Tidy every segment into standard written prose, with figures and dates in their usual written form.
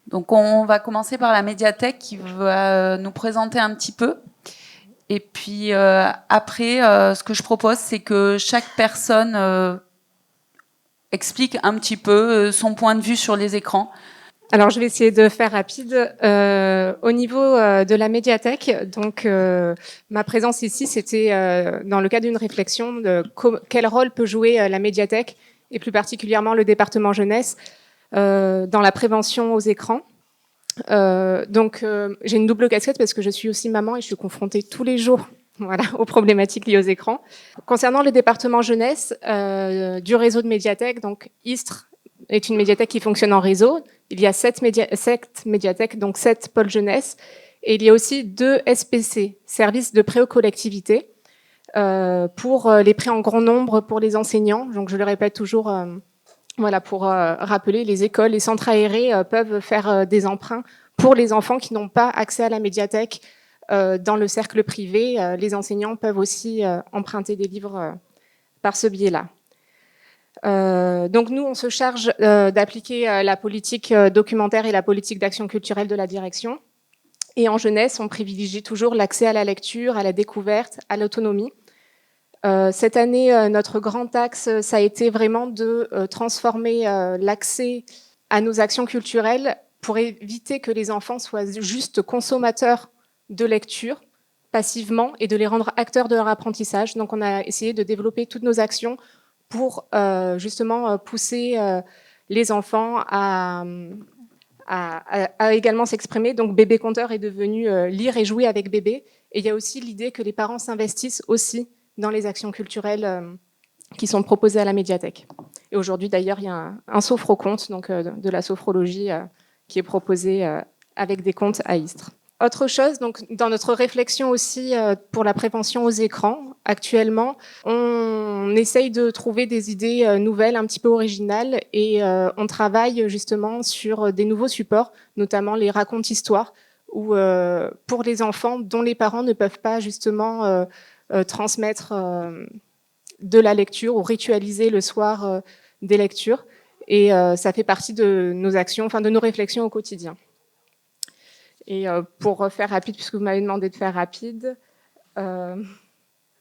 Donc on va commencer par la médiathèque qui va nous présenter un petit peu. Et puis après, ce que je propose, c'est que chaque personne explique un petit peu son point de vue sur les écrans. Alors, je vais essayer de faire rapide. Au niveau de la médiathèque, donc ma présence ici, c'était dans le cadre d'une réflexion de quel rôle peut jouer la médiathèque et plus particulièrement le département jeunesse dans la prévention aux écrans. Donc, j'ai une double casquette parce que je suis aussi maman et je suis confrontée tous les jours, voilà, aux problématiques liées aux écrans. Concernant le département jeunesse du réseau de médiathèques, donc ISTRE est une médiathèque qui fonctionne en réseau. Il y a 7 médiathèques, donc 7 pôles jeunesse. Et il y a aussi 2 SPC, services de prêt aux collectivités, pour les prêts en grand nombre pour les enseignants. Donc, je le répète toujours, voilà, pour rappeler, les écoles, les centres aérés peuvent faire des emprunts pour les enfants qui n'ont pas accès à la médiathèque dans le cercle privé. Les enseignants peuvent aussi emprunter des livres par ce biais-là. Donc nous, on se charge d'appliquer la politique documentaire et la politique d'action culturelle de la direction. Et en jeunesse, on privilégie toujours l'accès à la lecture, à la découverte, à l'autonomie. Cette année, notre grand axe, ça a été vraiment de transformer l'accès à nos actions culturelles pour éviter que les enfants soient juste consommateurs de lecture passivement et de les rendre acteurs de leur apprentissage. Donc on a essayé de développer toutes nos actions pour justement pousser les enfants à également s'exprimer. Donc Bébé Conteur est devenu lire et jouer avec bébé. Et il y a aussi l'idée que les parents s'investissent aussi dans les actions culturelles qui sont proposées à la médiathèque. Et aujourd'hui, d'ailleurs, il y a un sophro-conte, donc de la sophrologie, qui est proposé avec des contes à Istres. Autre chose, donc dans notre réflexion aussi pour la prévention aux écrans, actuellement, on essaye de trouver des idées nouvelles, un petit peu originales, et on travaille justement sur des nouveaux supports, notamment les racontes-histoires, où pour les enfants dont les parents ne peuvent pas justement transmettre de la lecture ou ritualiser le soir des lectures. Et ça fait partie de nos actions, enfin de nos réflexions au quotidien. Et pour faire rapide, puisque vous m'avez demandé de faire rapide,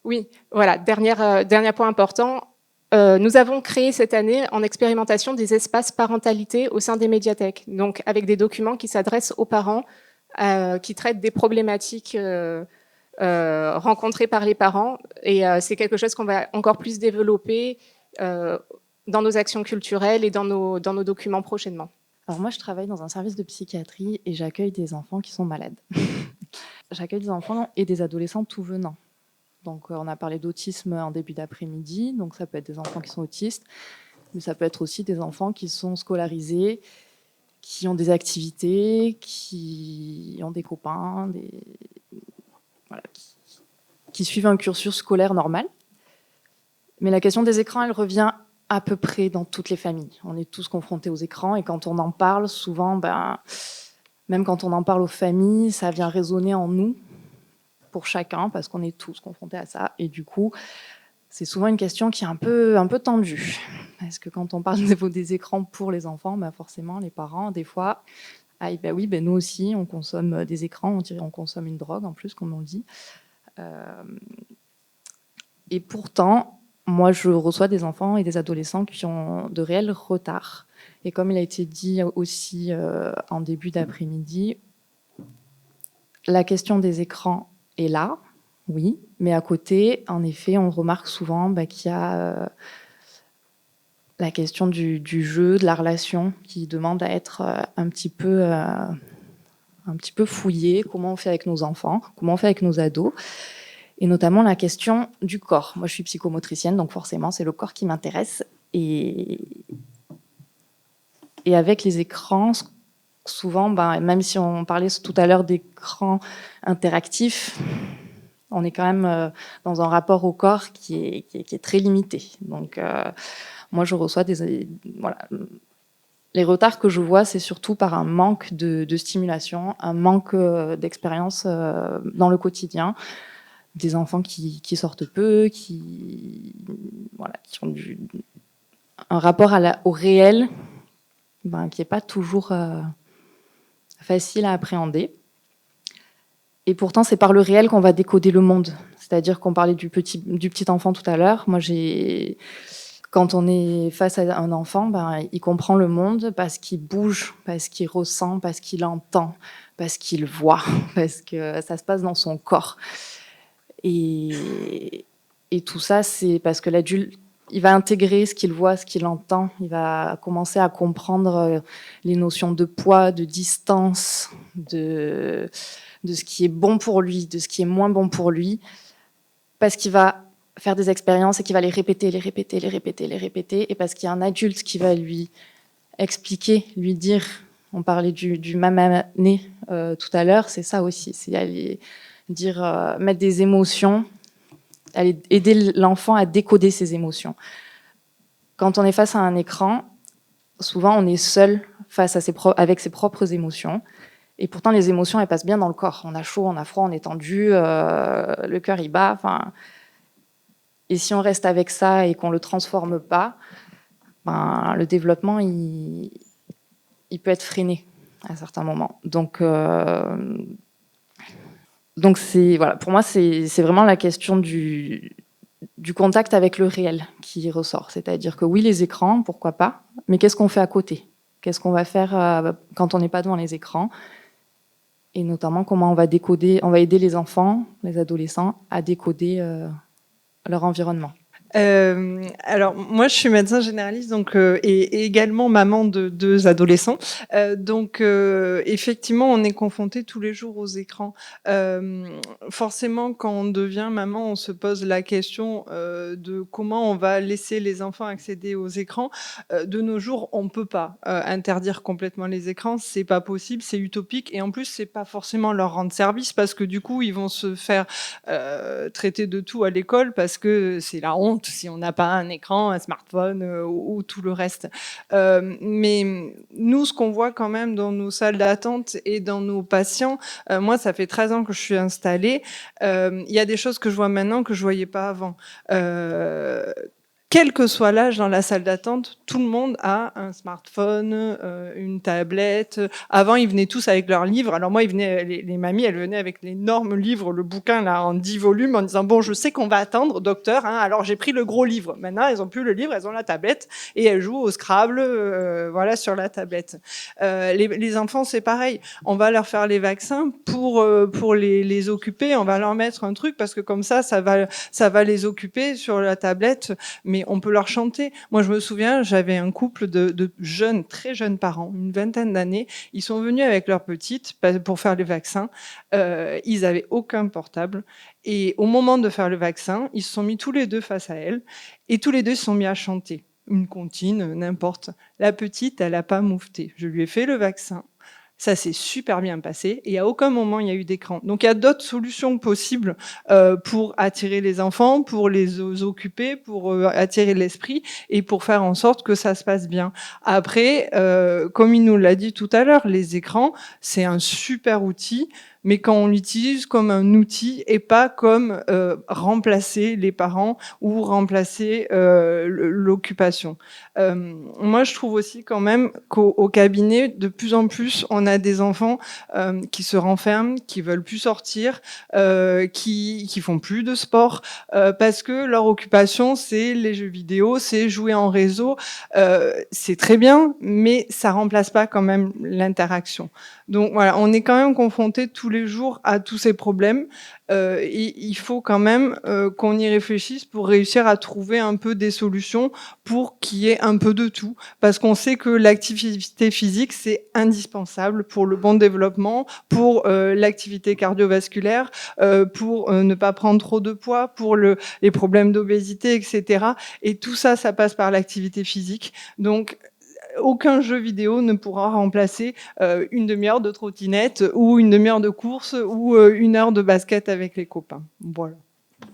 oui, voilà, dernier point important. Nous avons créé cette année en expérimentation des espaces parentalité au sein des médiathèques, donc avec des documents qui s'adressent aux parents, qui traitent des problématiques rencontrées par les parents. Et c'est quelque chose qu'on va encore plus développer dans nos actions culturelles et dans nos documents prochainement. Alors moi, je travaille dans un service de psychiatrie et j'accueille des enfants qui sont malades. J'accueille des enfants et des adolescents tout venant. Donc on a parlé d'autisme en début d'après-midi, donc ça peut être des enfants qui sont autistes, mais ça peut être aussi des enfants qui sont scolarisés, qui ont des activités, qui ont des copains, voilà, qui suivent un cursus scolaire normal. Mais la question des écrans, elle revient à peu près dans toutes les familles. On est tous confrontés aux écrans et quand on en parle, souvent, même quand on en parle aux familles, ça vient résonner en nous, pour chacun, parce qu'on est tous confrontés à ça. Et du coup, c'est souvent une question qui est un peu tendue. Parce que quand on parle des écrans pour les enfants, forcément, les parents, des fois, oui, nous aussi, on consomme des écrans, on dirait on consomme une drogue, en plus, comme on le dit. Et pourtant, moi, je reçois des enfants et des adolescents qui ont de réels retards. Et comme il a été dit aussi en début d'après-midi, la question des écrans est là, oui, mais à côté, en effet, on remarque souvent qu'il y a la question du jeu, de la relation, qui demande à être un petit peu fouillée. Comment on fait avec nos enfants, comment on fait avec nos ados, et notamment la question du corps. Moi, je suis psychomotricienne, donc forcément, c'est le corps qui m'intéresse. Et avec les écrans, souvent, même si on parlait tout à l'heure d'écrans interactifs, on est quand même dans un rapport au corps qui est très limité. Donc, moi, je reçois voilà. Les retards que je vois, c'est surtout par un manque de stimulation, un manque d'expérience dans le quotidien. Des enfants qui sortent peu, qui ont un rapport au réel qui n'est pas toujours facile à appréhender. Et pourtant, c'est par le réel qu'on va décoder le monde. C'est-à-dire qu'on parlait du petit enfant tout à l'heure. Moi, quand on est face à un enfant, il comprend le monde parce qu'il bouge, parce qu'il ressent, parce qu'il entend, parce qu'il voit, parce que ça se passe dans son corps. Et tout ça, c'est parce que l'adulte, il va intégrer ce qu'il voit, ce qu'il entend. Il va commencer à comprendre les notions de poids, de distance, de ce qui est bon pour lui, de ce qui est moins bon pour lui, parce qu'il va faire des expériences et qu'il va les répéter, et parce qu'il y a un adulte qui va lui expliquer, lui dire, on parlait du mamané tout à l'heure, c'est ça aussi, c'est aller dire, mettre des émotions, aller aider l'enfant à décoder ses émotions. Quand on est face à un écran, souvent on est seul face avec ses propres émotions. Et pourtant, les émotions, elles passent bien dans le corps. On a chaud, on a froid, on est tendu, le cœur, il bat. Et si on reste avec ça et qu'on ne le transforme pas, le développement, il peut être freiné à certains moments. Donc voilà, pour moi, c'est vraiment la question du contact avec le réel qui ressort. C'est-à-dire que oui, les écrans, pourquoi pas, mais qu'est-ce qu'on fait à côté? Qu'est-ce qu'on va faire quand on n'est pas devant les écrans? Et notamment, comment on va aider les enfants, les adolescents à décoder leur environnement. Alors moi je suis médecin généraliste et également maman de 2 adolescents, effectivement on est confronté tous les jours aux écrans. Forcément quand on devient maman on se pose la question de comment on va laisser les enfants accéder aux écrans. De nos jours on peut pas interdire complètement les écrans, c'est pas possible, c'est utopique et en plus c'est pas forcément leur rendre service parce que du coup ils vont se faire traiter de tout à l'école parce que c'est la honte si on n'a pas un écran, un smartphone ou tout le reste. Mais nous, ce qu'on voit quand même dans nos salles d'attente et dans nos patients, moi, ça fait 13 ans que je suis installée, il y a des choses que je vois maintenant que je voyais pas avant. Quel que soit l'âge dans la salle d'attente, tout le monde a un smartphone, une tablette. Avant, ils venaient tous avec leurs livres. Alors moi, les mamies, elles venaient avec l'énorme livre, le bouquin là en 10 volumes, en disant bon, je sais qu'on va attendre, docteur. Alors j'ai pris le gros livre. Maintenant, elles ont plus le livre, elles ont la tablette et elles jouent au Scrabble, voilà, sur la tablette. Les enfants, c'est pareil. On va leur faire les vaccins pour les occuper. On va leur mettre un truc parce que comme ça va les occuper sur la tablette. Mais on peut leur chanter. Moi, je me souviens, j'avais un couple de jeunes, très jeunes parents, une vingtaine d'années. Ils sont venus avec leur petite pour faire les vaccins. Ils avaient aucun portable. Et au moment de faire le vaccin, ils se sont mis tous les deux face à elle. Et tous les deux se sont mis à chanter. Une comptine, n'importe. La petite, elle n'a pas moufté. Je lui ai fait le vaccin. Ça s'est super bien passé et à aucun moment il y a eu d'écran. Donc il y a d'autres solutions possibles pour attirer les enfants, pour les occuper, pour attirer l'esprit et pour faire en sorte que ça se passe bien. Après, comme il nous l'a dit tout à l'heure, les écrans, c'est un super outil, mais quand on l'utilise comme un outil et pas comme remplacer les parents ou remplacer l'occupation. Moi, je trouve aussi quand même qu'au cabinet, de plus en plus, on a des enfants qui se renferment, qui veulent plus sortir, qui font plus de sport, parce que leur occupation, c'est les jeux vidéo, c'est jouer en réseau. C'est très bien, mais ça remplace pas quand même l'interaction. Donc voilà, on est quand même confronté tous les jours à tous ces problèmes. Et il faut quand même qu'on y réfléchisse pour réussir à trouver un peu des solutions pour qu'il y ait un peu de tout. Parce qu'on sait que l'activité physique, c'est indispensable pour le bon développement, pour l'activité cardiovasculaire, pour ne pas prendre trop de poids, pour les problèmes d'obésité, etc. Et tout ça, ça passe par l'activité physique. Donc, aucun jeu vidéo ne pourra remplacer une demi-heure de trottinette ou une demi-heure de course ou une heure de basket avec les copains. Voilà.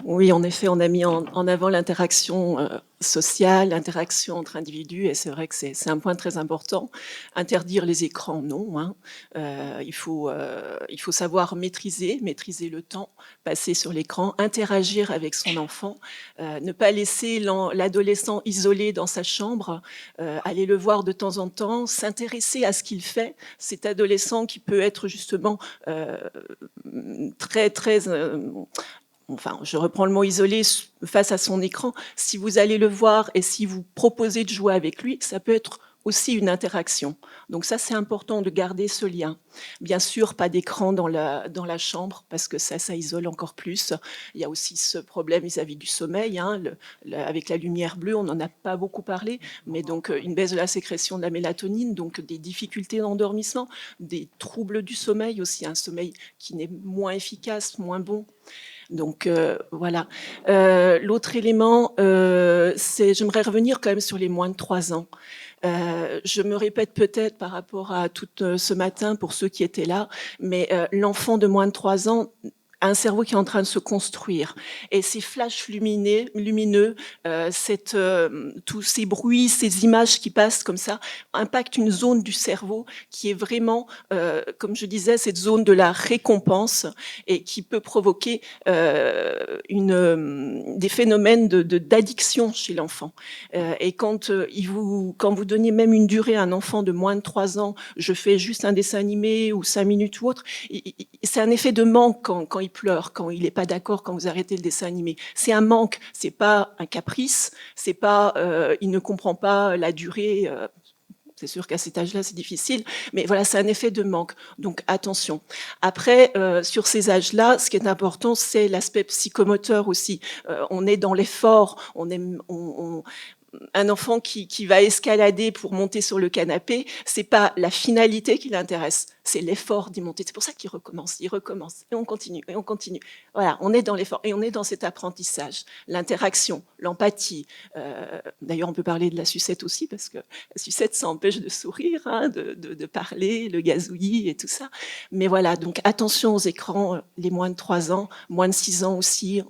Oui, en effet, on a mis en avant l'interaction sociale, l'interaction entre individus, et c'est vrai que c'est un point très important. Interdire les écrans, non. Hein. Il faut savoir maîtriser le temps passé sur l'écran, interagir avec son enfant, ne pas laisser l'adolescent isolé dans sa chambre, aller le voir de temps en temps, s'intéresser à ce qu'il fait. Cet adolescent qui peut être justement très, très... Enfin, je reprends le mot isolé face à son écran. Si vous allez le voir et si vous proposez de jouer avec lui, ça peut être aussi une interaction. Donc ça, c'est important de garder ce lien. Bien sûr, pas d'écran dans la chambre, parce que ça isole encore plus. Il y a aussi ce problème vis-à-vis du sommeil. Hein, avec la lumière bleue, on n'en a pas beaucoup parlé, mais donc une baisse de la sécrétion de la mélatonine, donc des difficultés d'endormissement, des troubles du sommeil aussi, un sommeil qui n'est moins efficace, moins bon. Donc voilà. L'autre élément, j'aimerais revenir quand même sur les moins de 3 ans. Je me répète peut-être par rapport à tout ce matin pour ceux qui étaient là, mais l'enfant de moins de 3 ans a un cerveau qui est en train de se construire. Et ces flashs lumineux, tous ces bruits, ces images qui passent comme ça, impactent une zone du cerveau qui est vraiment, comme je disais, cette zone de la récompense et qui peut provoquer des phénomènes d'addiction chez l'enfant. Et quand vous donnez même une durée à un enfant de moins de 3 ans, je fais juste un dessin animé ou 5 minutes ou autre, c'est un effet de manque quand il pleure, quand il n'est pas d'accord, quand vous arrêtez le dessin animé. C'est un manque, c'est pas un caprice, c'est pas il ne comprend pas la durée. C'est sûr qu'à cet âge-là, c'est difficile, mais voilà, c'est un effet de manque. Donc attention. Après, sur ces âges-là, ce qui est important, c'est l'aspect psychomoteur aussi. On est dans l'effort, un enfant qui va escalader pour monter sur le canapé, c'est pas la finalité qui l'intéresse, c'est l'effort d'y monter. C'est pour ça qu'il recommence, et on continue, et on continue. Voilà, on est dans l'effort, et on est dans cet apprentissage, l'interaction, l'empathie. D'ailleurs, on peut parler de la sucette aussi, parce que la sucette, ça empêche de sourire, hein, de parler, le gazouillis et tout ça. Mais voilà, donc attention aux écrans, les moins de 3 ans, moins de 6 ans aussi,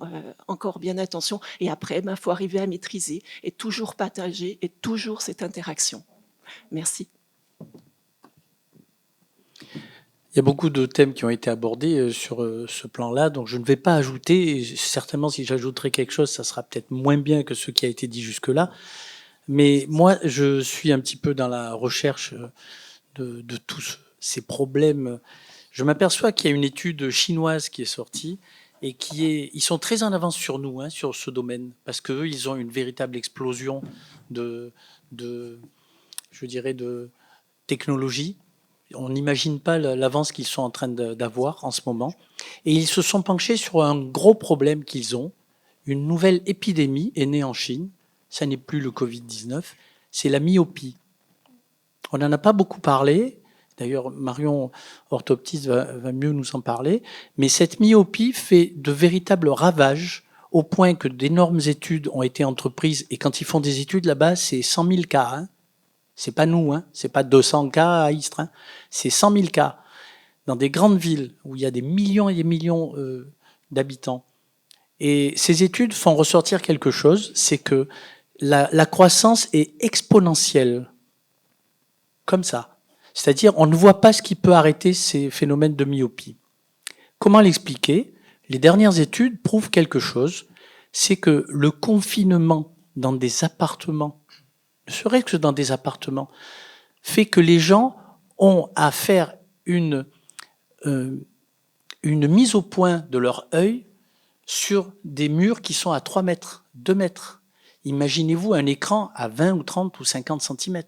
encore bien attention. Et après, il faut arriver à maîtriser et toujours partager et toujours cette interaction. Merci. Il y a beaucoup de thèmes qui ont été abordés sur ce plan-là, donc je ne vais pas ajouter. Et certainement, si j'ajouterai quelque chose, ça sera peut-être moins bien que ce qui a été dit jusque-là. Mais moi, je suis un petit peu dans la recherche de tous ces problèmes. Je m'aperçois qu'il y a une étude chinoise qui est sortie et ils sont très en avance sur nous, hein, sur ce domaine, parce qu'eux, ils ont une véritable explosion de technologie. On n'imagine pas l'avance qu'ils sont en train d'avoir en ce moment. Et ils se sont penchés sur un gros problème qu'ils ont. Une nouvelle épidémie est née en Chine. Ça n'est plus le Covid-19, c'est la myopie. On n'en a pas beaucoup parlé. D'ailleurs, Marion, orthoptiste, va mieux nous en parler. Mais cette myopie fait de véritables ravages au point que d'énormes études ont été entreprises. Et quand ils font des études là-bas, c'est 100 000 cas. Hein. C'est pas nous, hein. C'est pas 200 cas à Istres. Hein. C'est 100 000 cas dans des grandes villes où il y a des millions et des millions d'habitants. Et ces études font ressortir quelque chose, c'est que la croissance est exponentielle. Comme ça. C'est-à-dire, on ne voit pas ce qui peut arrêter ces phénomènes de myopie. Comment l'expliquer ? Les dernières études prouvent quelque chose, c'est que le confinement dans des appartements, ne serait-ce que dans des appartements, fait que les gens ont à faire une mise au point de leur œil sur des murs qui sont à 3 mètres, 2 mètres. Imaginez-vous un écran à 20 ou 30 ou 50 cm,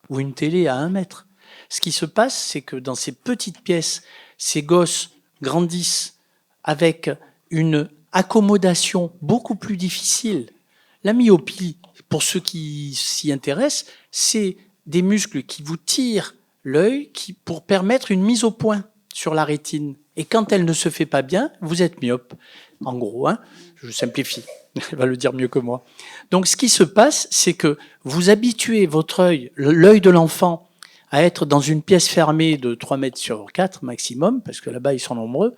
ou une télé à 1 mètre. Ce qui se passe, c'est que dans ces petites pièces, ces gosses grandissent avec une accommodation beaucoup plus difficile. La myopie, pour ceux qui s'y intéressent, c'est des muscles qui vous tirent l'œil pour permettre une mise au point sur la rétine. Et quand elle ne se fait pas bien, vous êtes myope. En gros, hein, je simplifie, elle va le dire mieux que moi. Donc ce qui se passe, c'est que vous habituez votre œil, l'œil de l'enfant, à être dans une pièce fermée de 3 mètres sur 4 maximum, parce que là-bas ils sont nombreux,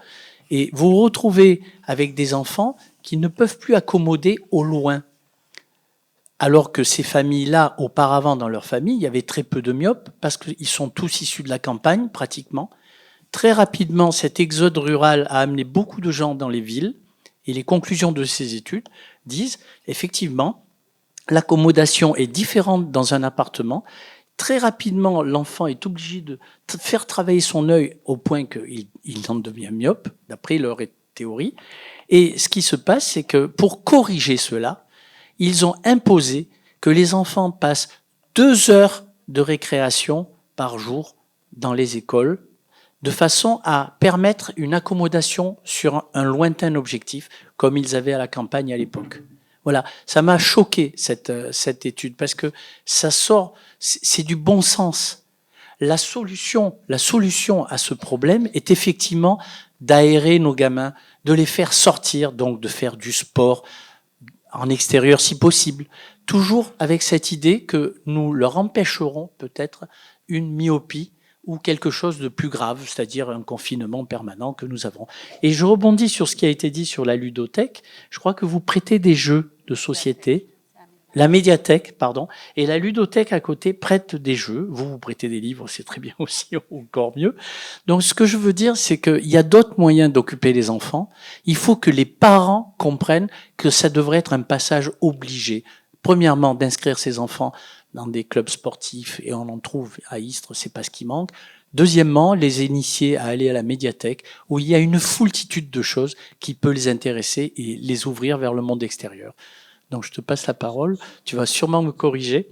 et vous vous retrouvez avec des enfants qui ne peuvent plus accommoder au loin. Alors que ces familles-là, auparavant dans leur famille, il y avait très peu de myopes, parce qu'ils sont tous issus de la campagne, pratiquement. Très rapidement, cet exode rural a amené beaucoup de gens dans les villes, et les conclusions de ces études disent, effectivement, l'accommodation est différente dans un appartement. Très rapidement, l'enfant est obligé de faire travailler son œil au point qu'il en devient myope, d'après leur théorie. Et ce qui se passe, c'est que pour corriger cela, ils ont imposé que les enfants passent 2 heures de récréation par jour dans les écoles, de façon à permettre une accommodation sur un lointain objectif, comme ils avaient à la campagne à l'époque. Voilà, ça m'a choqué cette étude, parce que ça sort, c'est du bon sens. La solution à ce problème est effectivement d'aérer nos gamins, de les faire sortir, donc de faire du sport, en extérieur si possible, toujours avec cette idée que nous leur empêcherons peut-être une myopie ou quelque chose de plus grave, c'est-à-dire un confinement permanent que nous avons. Et je rebondis sur ce qui a été dit sur la ludothèque. Je crois que vous prêtez des jeux de société, la médiathèque, pardon, et la ludothèque à côté prête des jeux. Vous prêtez des livres, c'est très bien aussi, encore mieux. Donc ce que je veux dire, c'est qu'il y a d'autres moyens d'occuper les enfants. Il faut que les parents comprennent que ça devrait être un passage obligé. Premièrement, d'inscrire ses enfants dans des clubs sportifs, et on en trouve à Istres, c'est pas ce qui manque. Deuxièmement, les initier à aller à la médiathèque, où il y a une foultitude de choses qui peuvent les intéresser et les ouvrir vers le monde extérieur. Donc je te passe la parole, tu vas sûrement me corriger.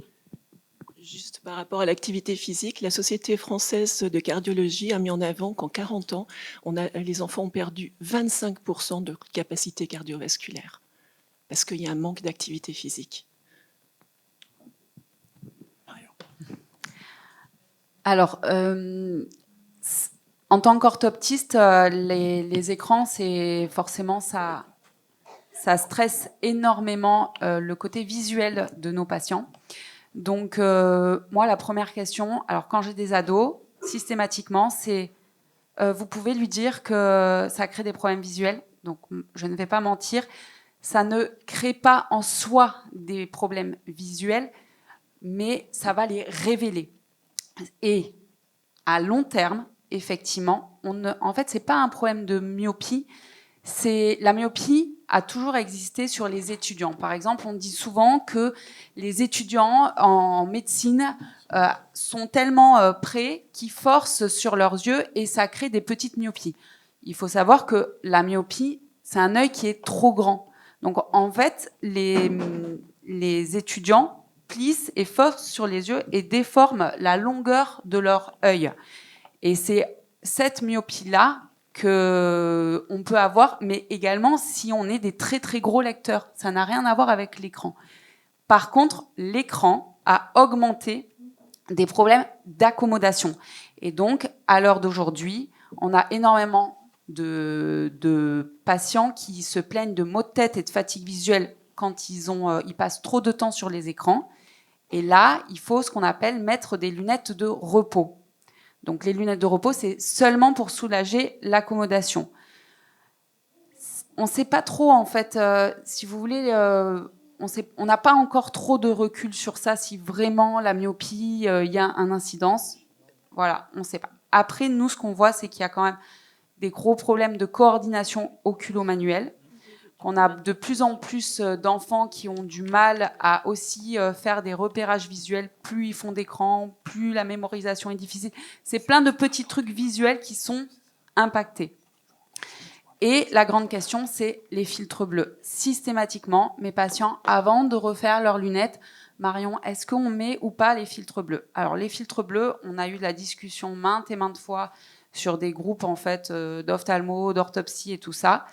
Juste par rapport à l'activité physique, la Société française de cardiologie a mis en avant qu'en 40 ans, les enfants ont perdu 25% de capacité cardiovasculaire, parce qu'il y a un manque d'activité physique. Alors, en tant qu'orthoptiste, les écrans, c'est forcément ça stresse énormément le côté visuel de nos patients. Donc, moi, la première question, alors quand j'ai des ados, systématiquement, c'est vous pouvez lui dire que ça crée des problèmes visuels. Donc, je ne vais pas mentir, ça ne crée pas en soi des problèmes visuels, mais ça va les révéler. Et à long terme, effectivement, en fait, c'est pas un problème de myopie. La myopie a toujours existé sur les étudiants. Par exemple, on dit souvent que les étudiants en médecine sont tellement prêts qu'ils forcent sur leurs yeux et ça crée des petites myopies. Il faut savoir que la myopie, c'est un œil qui est trop grand. Donc, en fait, les étudiants plissent et forcent sur les yeux et déforment la longueur de leur œil. Et c'est cette myopie-là qu'on peut avoir, mais également si on est des très très gros lecteurs. Ça n'a rien à voir avec l'écran. Par contre, l'écran a augmenté des problèmes d'accommodation. Et donc, à l'heure d'aujourd'hui, on a énormément de patients qui se plaignent de maux de tête et de fatigue visuelle quand ils passent trop de temps sur les écrans. Et là, il faut ce qu'on appelle mettre des lunettes de repos. Donc les lunettes de repos, c'est seulement pour soulager l'accommodation. On ne sait pas trop, en fait, si vous voulez, on n'a pas encore trop de recul sur ça, si vraiment la myopie, il y a une incidence. Voilà, on ne sait pas. Après, nous, ce qu'on voit, c'est qu'il y a quand même des gros problèmes de coordination oculo-manuelle. On a de plus en plus d'enfants qui ont du mal à aussi faire des repérages visuels. Plus ils font d'écran, plus la mémorisation est difficile. C'est plein de petits trucs visuels qui sont impactés. Et la grande question, c'est les filtres bleus. Systématiquement, mes patients, avant de refaire leurs lunettes, Marion, est-ce qu'on met ou pas les filtres bleus? Alors, les filtres bleus, on a eu de la discussion maintes et maintes fois sur des groupes en fait d'ophtalmo, d'orthopsie et tout ça.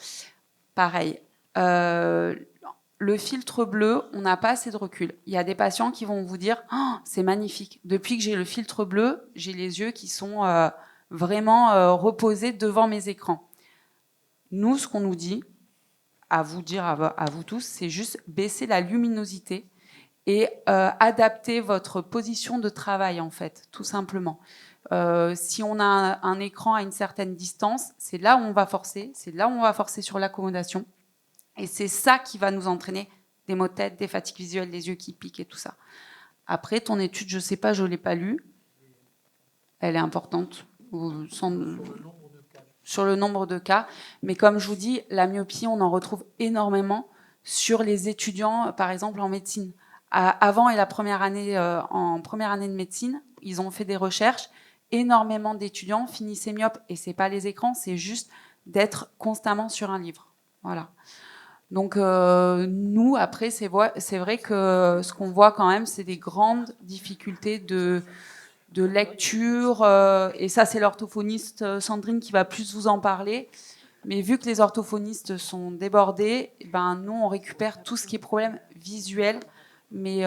Pareil. Le filtre bleu, on n'a pas assez de recul. Il y a des patients qui vont vous dire oh, c'est magnifique. Depuis que j'ai le filtre bleu, j'ai les yeux qui sont vraiment reposés devant mes écrans. Nous, ce qu'on nous dit, à vous dire, à vous tous, c'est juste baisser la luminosité et adapter votre position de travail, en fait, tout simplement. Si on a un écran à une certaine distance, c'est là où on va forcer, c'est là où on va forcer sur l'accommodation. Et c'est ça qui va nous entraîner des maux de tête, des fatigues visuelles, des yeux qui piquent et tout ça. Après, ton étude, je ne sais pas, je ne l'ai pas lue. Elle est importante. Sur le nombre de cas. Mais comme je vous dis, la myopie, on en retrouve énormément sur les étudiants, par exemple en médecine. Avant et en première année de médecine, ils ont fait des recherches. Énormément d'étudiants finissaient myopes. Et ce n'est pas les écrans, c'est juste d'être constamment sur un livre. Voilà. Donc nous, après, c'est vrai que ce qu'on voit quand même, c'est des grandes difficultés de lecture. Et ça, c'est l'orthophoniste Sandrine qui va plus vous en parler. Mais vu que les orthophonistes sont débordés, ben, nous, on récupère tout ce qui est problème visuel, mais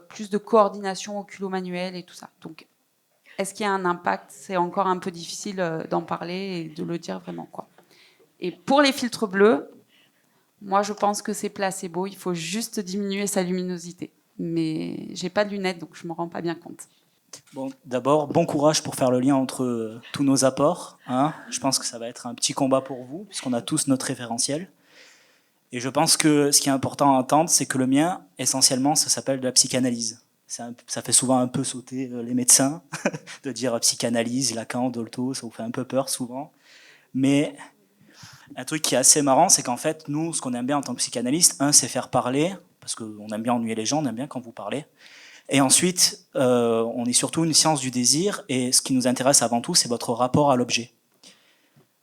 plus de coordination oculo-manuelle et tout ça. Donc, est-ce qu'il y a un impact? C'est encore un peu difficile d'en parler et de le dire vraiment, quoi. Et pour les filtres bleus, moi, je pense que c'est placebo. Il faut juste diminuer sa luminosité. Mais j'ai pas de lunettes, donc je me rends pas bien compte. Bon, d'abord, bon courage pour faire le lien entre tous nos apports. Hein. Je pense que ça va être un petit combat pour vous, puisqu'on a tous notre référentiel. Et je pense que ce qui est important à entendre, c'est que le mien, essentiellement, ça s'appelle de la psychanalyse. Ça fait souvent un peu sauter les médecins, de dire psychanalyse, Lacan, Dolto, ça vous fait un peu peur souvent. Mais un truc qui est assez marrant, c'est qu'en fait, nous, ce qu'on aime bien en tant que psychanalyste, c'est faire parler, parce qu'on aime bien ennuyer les gens, on aime bien quand vous parlez. Et ensuite, on est surtout une science du désir, et ce qui nous intéresse avant tout, c'est votre rapport à l'objet.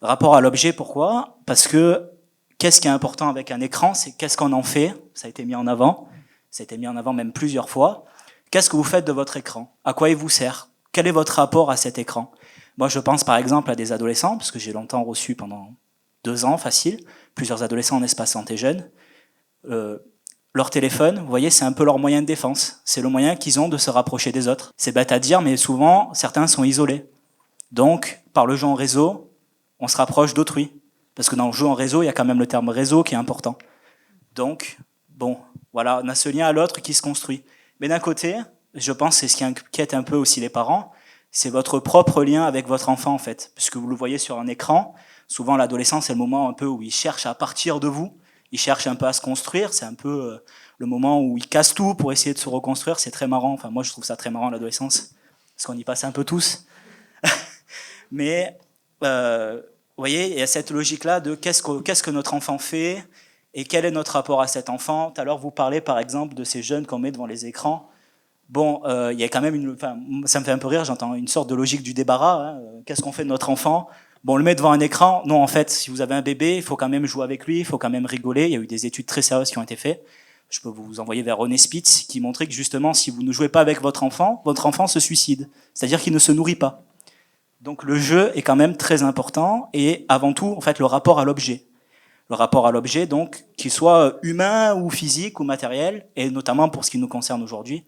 Rapport à l'objet, pourquoi? Parce que qu'est-ce qui est important avec un écran? C'est qu'est-ce qu'on en fait? Ça a été mis en avant. Ça a été mis en avant même plusieurs fois. Qu'est-ce que vous faites de votre écran? À quoi il vous sert? Quel est votre rapport à cet écran? Moi, je pense par exemple à des adolescents, parce que j'ai longtemps reçu pendant 2 ans, facile, plusieurs adolescents en espace santé jeune. Leur téléphone, vous voyez, c'est un peu leur moyen de défense. C'est le moyen qu'ils ont de se rapprocher des autres. C'est bête à dire, mais souvent, certains sont isolés. Donc, par le jeu en réseau, on se rapproche d'autrui. Parce que dans le jeu en réseau, il y a quand même le terme réseau qui est important. Donc, bon, voilà, on a ce lien à l'autre qui se construit. Mais d'un côté, je pense que c'est ce qui inquiète un peu aussi les parents, c'est votre propre lien avec votre enfant, en fait. Puisque vous le voyez sur un écran, souvent l'adolescence, c'est le moment un peu où il cherche à partir de vous. Il cherche un peu à se construire, c'est un peu le moment où il casse tout pour essayer de se reconstruire, c'est très marrant, enfin moi je trouve ça très marrant l'adolescence, parce qu'on y passe un peu tous. Mais, vous voyez, il y a cette logique-là de qu'est-ce que notre enfant fait, et quel est notre rapport à cet enfant. Tout à l'heure vous parlez par exemple de ces jeunes qu'on met devant les écrans. Bon, il y a quand même ça me fait un peu rire, j'entends une sorte de logique du débarras, hein. Qu'est-ce qu'on fait de notre enfant? Bon, on le met devant un écran. Non, en fait, si vous avez un bébé, il faut quand même jouer avec lui, il faut quand même rigoler. Il y a eu des études très sérieuses qui ont été faites. Je peux vous envoyer vers René Spitz, qui montrait que justement, si vous ne jouez pas avec votre enfant se suicide. C'est-à-dire qu'il ne se nourrit pas. Donc le jeu est quand même très important et avant tout, en fait, le rapport à l'objet. Le rapport à l'objet, donc, qu'il soit humain ou physique ou matériel, et notamment pour ce qui nous concerne aujourd'hui,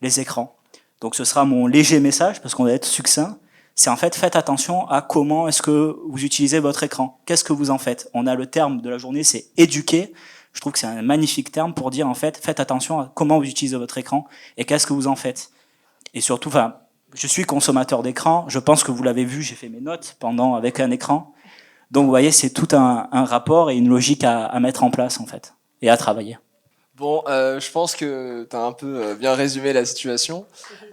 les écrans. Donc ce sera mon léger message, parce qu'on va être succinct. C'est en fait, faites attention à comment est-ce que vous utilisez votre écran. Qu'est-ce que vous en faites? On a le terme de la journée, c'est éduquer. Je trouve que c'est un magnifique terme pour dire, en fait, faites attention à comment vous utilisez votre écran et qu'est-ce que vous en faites. Et surtout, enfin, je suis consommateur d'écran. Je pense que vous l'avez vu, j'ai fait mes notes avec un écran. Donc, vous voyez, c'est tout un rapport et une logique à mettre en place, en fait, et à travailler. Bon, je pense que tu as un peu bien résumé la situation.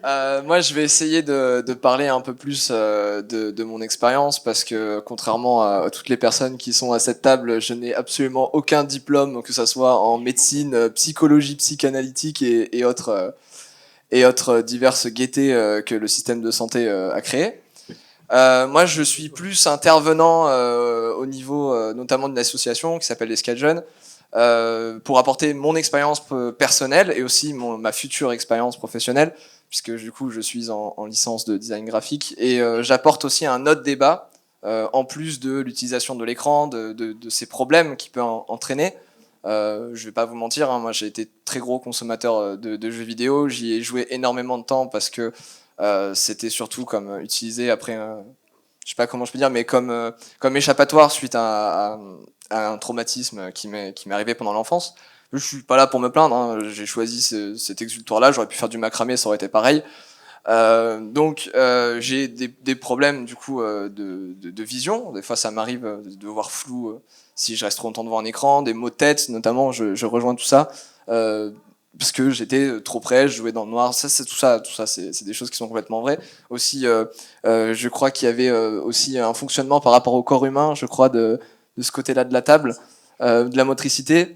Moi, je vais essayer de parler un peu plus de mon expérience parce que contrairement à toutes les personnes qui sont à cette table, je n'ai absolument aucun diplôme, que ça soit en médecine, psychologie, psychanalytique et autres diverses gaietés que le système de santé a créées. Moi, je suis plus intervenant au niveau notamment d'une association qui s'appelle l'Escale Jeunes. Pour apporter mon expérience personnelle et aussi ma future expérience professionnelle, puisque du coup je suis en licence de design graphique et j'apporte aussi un autre débat en plus de l'utilisation de l'écran, de ces problèmes qu'il peut entraîner. Je vais pas vous mentir, hein, moi j'ai été très gros consommateur de jeux vidéo, j'y ai joué énormément de temps parce que c'était surtout comme utilisé après, je sais pas comment je peux dire, mais comme échappatoire suite à un traumatisme qui m'est arrivé pendant l'enfance. Je suis pas là pour me plaindre, hein. J'ai choisi cet exutoire-là, j'aurais pu faire du macramé, ça aurait été pareil. Donc j'ai des problèmes du coup de vision. Des fois ça m'arrive de voir flou si je reste trop longtemps devant un écran, des maux de tête notamment, je rejoins tout ça. Parce que j'étais trop près, je jouais dans le noir, tout ça, c'est des choses qui sont complètement vraies. Aussi, je crois qu'il y avait aussi un fonctionnement par rapport au corps humain, je crois, de ce côté-là de la table, de la motricité.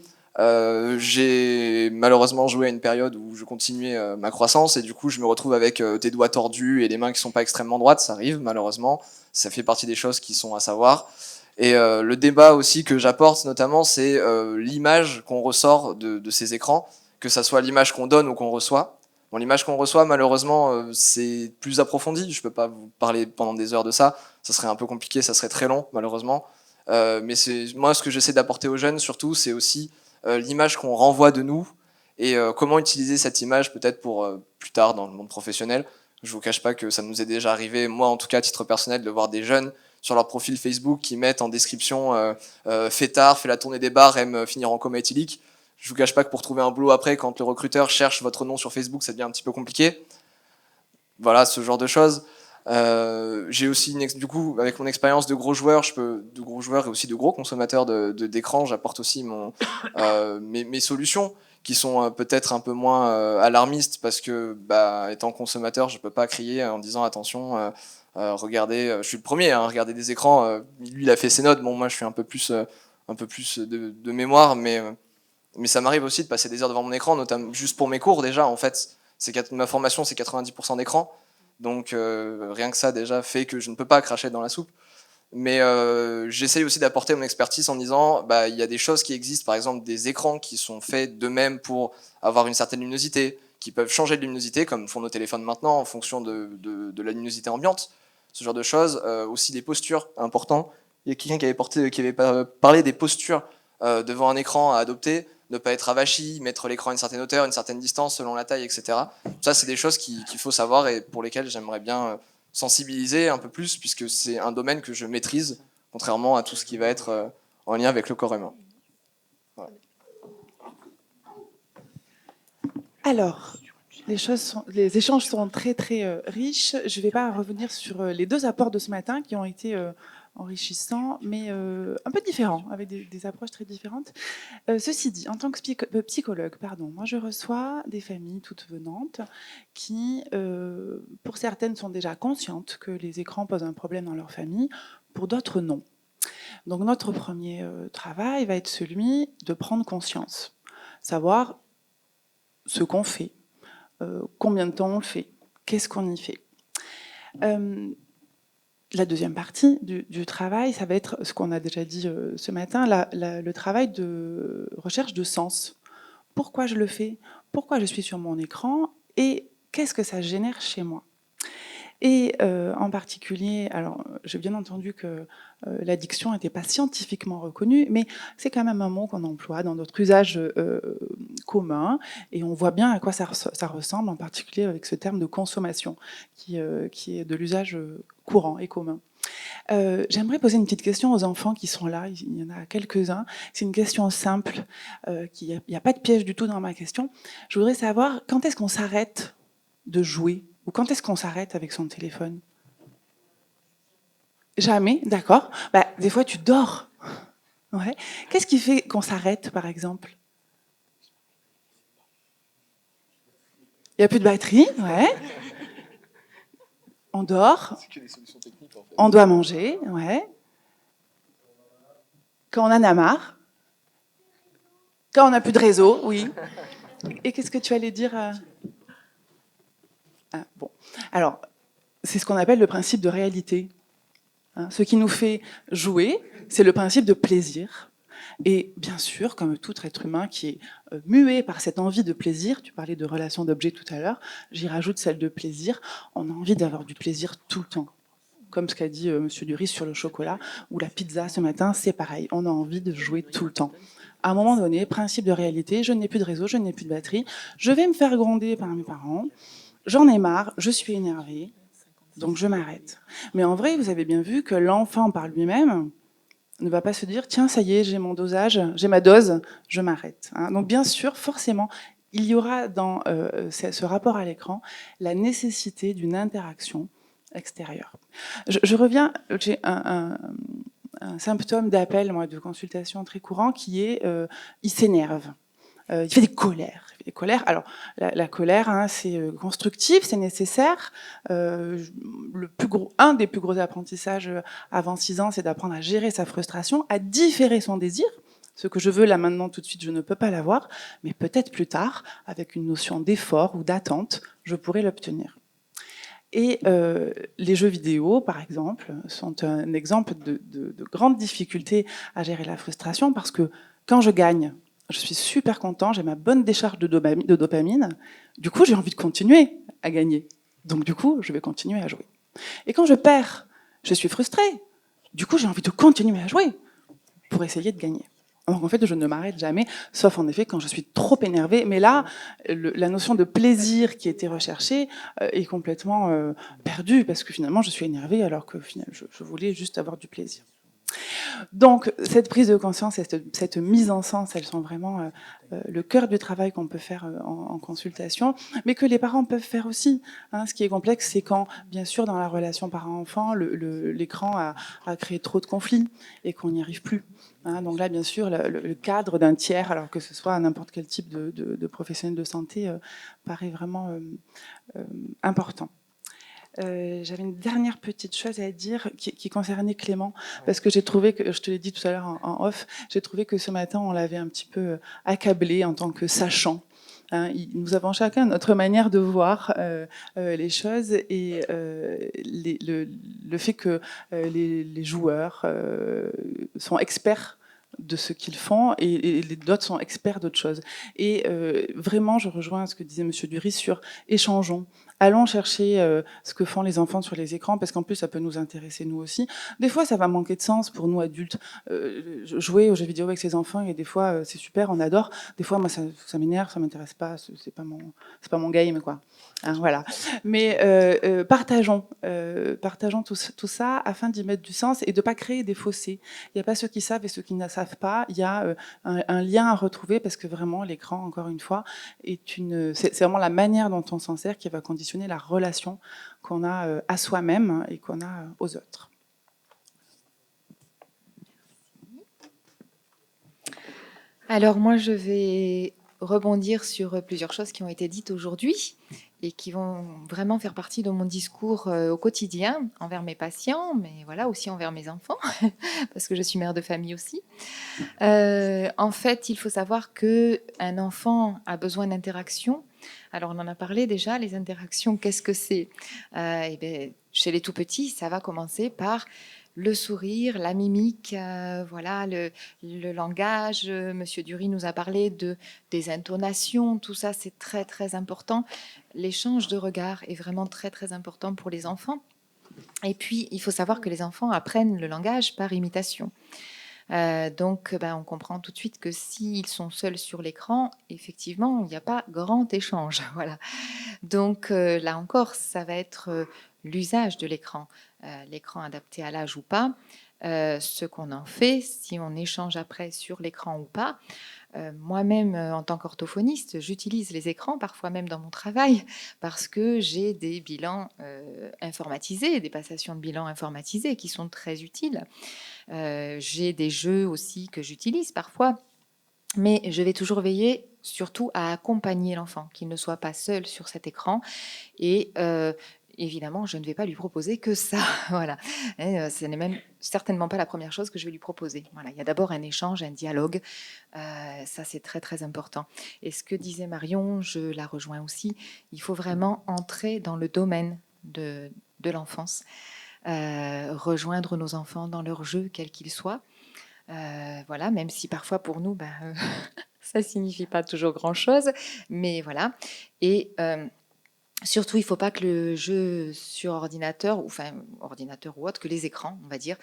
J'ai malheureusement joué à une période où je continuais ma croissance et du coup je me retrouve avec des doigts tordus et des mains qui sont pas extrêmement droites, ça arrive malheureusement, ça fait partie des choses qui sont à savoir. Et le débat aussi que j'apporte notamment, c'est l'image qu'on ressort de ces écrans, que ça soit l'image qu'on donne ou qu'on reçoit. Bon, l'image qu'on reçoit, malheureusement, c'est plus approfondi. Je peux pas vous parler pendant des heures de ça. Ça serait un peu compliqué, ça serait très long, malheureusement. Mais moi, ce que j'essaie d'apporter aux jeunes, surtout, c'est aussi l'image qu'on renvoie de nous et comment utiliser cette image peut-être pour plus tard dans le monde professionnel. Je vous cache pas que ça nous est déjà arrivé, moi en tout cas à titre personnel, de voir des jeunes sur leur profil Facebook qui mettent en description fêtard, fait la tournée des bars, aime finir en coma éthylique. Je vous cache pas que pour trouver un boulot après, quand le recruteur cherche votre nom sur Facebook, ça devient un petit peu compliqué. Voilà, ce genre de choses. J'ai aussi, du coup, avec mon expérience de gros joueur, de gros joueurs et aussi de gros consommateurs d'écran, j'apporte aussi mes solutions qui sont peut-être un peu moins alarmistes parce que, étant consommateur, je peux pas crier en disant attention, regardez, je suis le premier à regarder des écrans. Lui, il a fait ses notes. Bon, moi, je suis un peu plus de mémoire, mais ça m'arrive aussi de passer des heures devant mon écran, notamment juste pour mes cours déjà. En fait, ma formation, c'est 90% d'écran. Donc rien que ça déjà fait que je ne peux pas cracher dans la soupe. Mais j'essaye aussi d'apporter mon expertise en disant il y a des choses qui existent, par exemple des écrans qui sont faits d'eux-mêmes pour avoir une certaine luminosité, qui peuvent changer de luminosité, comme font nos téléphones maintenant, en fonction de la luminosité ambiante. Ce genre de choses. Aussi des postures, important. Il y a quelqu'un qui avait parlé des postures devant un écran à adopter. Ne pas être avachi, mettre l'écran à une certaine hauteur, une certaine distance selon la taille, etc. Ça, c'est des choses qu'il faut savoir et pour lesquelles j'aimerais bien sensibiliser un peu plus, puisque c'est un domaine que je maîtrise, contrairement à tout ce qui va être en lien avec le corps humain. Voilà. Alors, les échanges sont très très riches. Je ne vais pas revenir sur les deux apports de ce matin qui ont été enrichissants, mais un peu différents, avec des approches très différentes. Ceci dit, en tant que psychologue, moi je reçois des familles toutes venantes qui, pour certaines, sont déjà conscientes que les écrans posent un problème dans leur famille, pour d'autres, non. Donc notre premier travail va être celui de prendre conscience, savoir ce qu'on fait, combien de temps on le fait, qu'est-ce qu'on y fait. La deuxième partie du travail, ça va être ce qu'on a déjà dit ce matin, le travail de recherche de sens. Pourquoi je le fais? Pourquoi je suis sur mon écran? Et qu'est-ce que ça génère chez moi? Et en particulier, alors j'ai bien entendu que l'addiction n'était pas scientifiquement reconnue, mais c'est quand même un mot qu'on emploie dans notre usage commun, et on voit bien à quoi ça ressemble, en particulier avec ce terme de consommation, qui est de l'usage courant et commun. J'aimerais poser une petite question aux enfants qui sont là, il y en a quelques-uns. C'est une question simple, il n'y a pas de piège du tout dans ma question. Je voudrais savoir, quand est-ce qu'on s'arrête de jouer? Ou quand est-ce qu'on s'arrête avec son téléphone? Jamais, d'accord. Des fois, tu dors. Ouais. Qu'est-ce qui fait qu'on s'arrête, par exemple? Il n'y a plus de batterie, ouais. On dort. On doit manger, ouais. Quand on en a marre. Quand on n'a plus de réseau, oui. Et qu'est-ce que tu allais dire bon. Alors, c'est ce qu'on appelle le principe de réalité. Ce qui nous fait jouer, c'est le principe de plaisir. Et bien sûr, comme tout être humain qui est muet par cette envie de plaisir, tu parlais de relation d'objet tout à l'heure, j'y rajoute celle de plaisir, on a envie d'avoir du plaisir tout le temps. Comme ce qu'a dit M. Duris sur le chocolat, ou la pizza ce matin, c'est pareil, on a envie de jouer tout le temps. À un moment donné, principe de réalité, je n'ai plus de réseau, je n'ai plus de batterie, je vais me faire gronder par mes parents, j'en ai marre, je suis énervée, donc je m'arrête. Mais en vrai, vous avez bien vu que l'enfant par lui-même ne va pas se dire « tiens, ça y est, j'ai mon dosage, j'ai ma dose, je m'arrête ». Donc bien sûr, forcément, il y aura dans ce rapport à l'écran la nécessité d'une interaction extérieure. Je reviens, j'ai un symptôme d'appel, moi, de consultation très courant, qui est il s'énerve. Il fait des colères. Alors, la colère, hein, c'est constructif, c'est nécessaire. Un des plus gros apprentissages avant 6 ans, c'est d'apprendre à gérer sa frustration, à différer son désir. Ce que je veux là maintenant, tout de suite, je ne peux pas l'avoir, mais peut-être plus tard, avec une notion d'effort ou d'attente, je pourrai l'obtenir. Et les jeux vidéo, par exemple, sont un exemple de grande difficulté à gérer la frustration, parce que quand je gagne, je suis super content, j'ai ma bonne décharge de dopamine. Du coup, j'ai envie de continuer à gagner. Donc, du coup, je vais continuer à jouer. Et quand je perds, je suis frustrée. Du coup, j'ai envie de continuer à jouer pour essayer de gagner. Donc, en fait, je ne m'arrête jamais, sauf en effet quand je suis trop énervée. Mais là, la notion de plaisir qui était recherchée est complètement perdue, parce que finalement, je suis énervée alors que finalement, je voulais juste avoir du plaisir. Donc, cette prise de conscience, cette mise en sens, elles sont vraiment le cœur du travail qu'on peut faire en consultation, mais que les parents peuvent faire aussi. Hein. Ce qui est complexe, c'est quand, bien sûr, dans la relation parent-enfant, l'écran a créé trop de conflits et qu'on n'y arrive plus. Hein. Donc là, bien sûr, le cadre d'un tiers, alors que ce soit n'importe quel type de professionnel de santé, paraît vraiment important. J'avais une dernière petite chose à dire qui concernait Clément, parce que j'ai trouvé que, je te l'ai dit tout à l'heure en off, j'ai trouvé que ce matin on l'avait un petit peu accablé en tant que sachant. Hein, nous avons chacun notre manière de voir les choses, et le fait que les joueurs sont experts de ce qu'ils font, et les d'autres sont experts d'autres choses. Et vraiment, je rejoins ce que disait Monsieur Duris sur échangeons. Allons chercher ce que font les enfants sur les écrans, parce qu'en plus, ça peut nous intéresser nous aussi. Des fois, ça va manquer de sens pour nous adultes. Jouer aux jeux vidéo avec ses enfants, et des fois, c'est super, on adore. Des fois, moi, ça m'énerve, ça m'intéresse pas, c'est pas mon game, quoi. Hein, voilà. Mais partageons tout ça afin d'y mettre du sens et de pas créer des fossés. Il n'y a pas ceux qui savent et ceux qui ne savent pas. Il y a un lien à retrouver, parce que vraiment, l'écran, encore une fois, c'est vraiment la manière dont on s'en sert qui va conditionner la relation qu'on a à soi-même et qu'on a aux autres. Alors moi, je vais rebondir sur plusieurs choses qui ont été dites aujourd'hui et qui vont vraiment faire partie de mon discours au quotidien envers mes patients, mais voilà, aussi envers mes enfants, parce que je suis mère de famille aussi. En fait, il faut savoir qu'un enfant a besoin d'interaction. Alors, on en a parlé déjà, les interactions, qu'est-ce que c'est? Eh bien, chez les tout-petits, ça va commencer par le sourire, la mimique, voilà, le langage. Monsieur Duris nous a parlé des intonations, tout ça, c'est très, très important. L'échange de regards est vraiment très, très important pour les enfants. Et puis, il faut savoir que les enfants apprennent le langage par imitation. Donc, on comprend tout de suite que s'ils sont seuls sur l'écran, effectivement, il n'y a pas grand échange. Voilà. Donc, là encore, ça va être l'usage de l'écran. L'écran adapté à l'âge ou pas, ce qu'on en fait, si on échange après sur l'écran ou pas. Moi-même, en tant qu'orthophoniste, j'utilise les écrans, parfois même dans mon travail, parce que j'ai des bilans informatisés, des passations de bilans informatisées qui sont très utiles. J'ai des jeux aussi que j'utilise parfois, mais je vais toujours veiller surtout à accompagner l'enfant, qu'il ne soit pas seul sur cet écran. Et évidemment, je ne vais pas lui proposer que ça. Voilà. Ce n'est même certainement pas la première chose que je vais lui proposer. Voilà. Il y a d'abord un échange, un dialogue. Ça, c'est très, très important. Et ce que disait Marion, je la rejoins aussi. Il faut vraiment entrer dans le domaine de l'enfance. Rejoindre nos enfants dans leur jeu, quel qu'il soit. Voilà, même si parfois pour nous, ça signifie pas toujours grand-chose. Mais voilà. Et surtout, il ne faut pas que le jeu sur ordinateur, ordinateur ou autre, que les écrans, on va dire,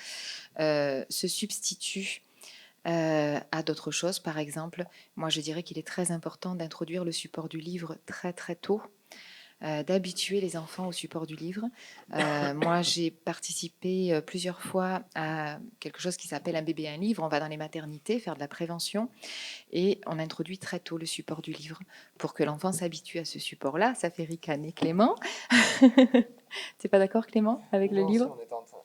se substituent à d'autres choses. Par exemple, moi, je dirais qu'il est très important d'introduire le support du livre très, très tôt, d'habituer les enfants au support du livre. Moi, j'ai participé plusieurs fois à quelque chose qui s'appelle Un bébé, un livre. On va dans les maternités faire de la prévention et on introduit très tôt le support du livre pour que l'enfant s'habitue à ce support-là. Ça fait ricaner Clément. T'es pas d'accord, Clément, avec le livre?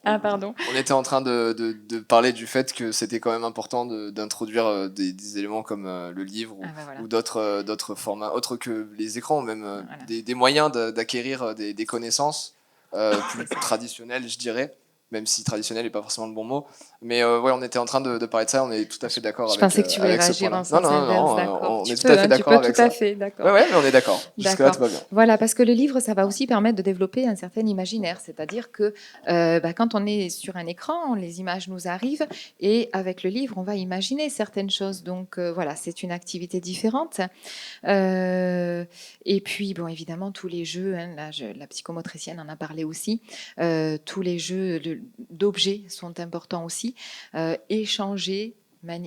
Ah, pardon. On était en train de parler du fait que c'était quand même important d'introduire des éléments comme le livre Ah, bah, voilà. ou d'autres formats, autres que les écrans, ou même Voilà. des moyens d'acquérir des connaissances plus traditionnelles, je dirais, même si traditionnel n'est pas forcément le bon mot. Mais ouais, on était en train de parler de ça, on est tout à fait d'accord Je avec, pensais que tu voulais avec ce réagir point-là. en sens inverse, d'accord. on Tu est tout peux, à fait hein, tu d'accord peux avec tout à ça. fait, d'accord. Ouais, ouais, mais on est d'accord. Jusque-là, D'accord. tout va bien. Voilà, parce que le livre, ça va aussi permettre de développer un certain imaginaire. C'est-à-dire que quand on est sur un écran, les images nous arrivent et avec le livre, on va imaginer certaines choses. Donc voilà, c'est une activité différente. Et puis, bon, évidemment, tous les jeux, hein, la psychomotricienne en a parlé aussi, tous les jeux d'objets sont importants aussi. Échanger.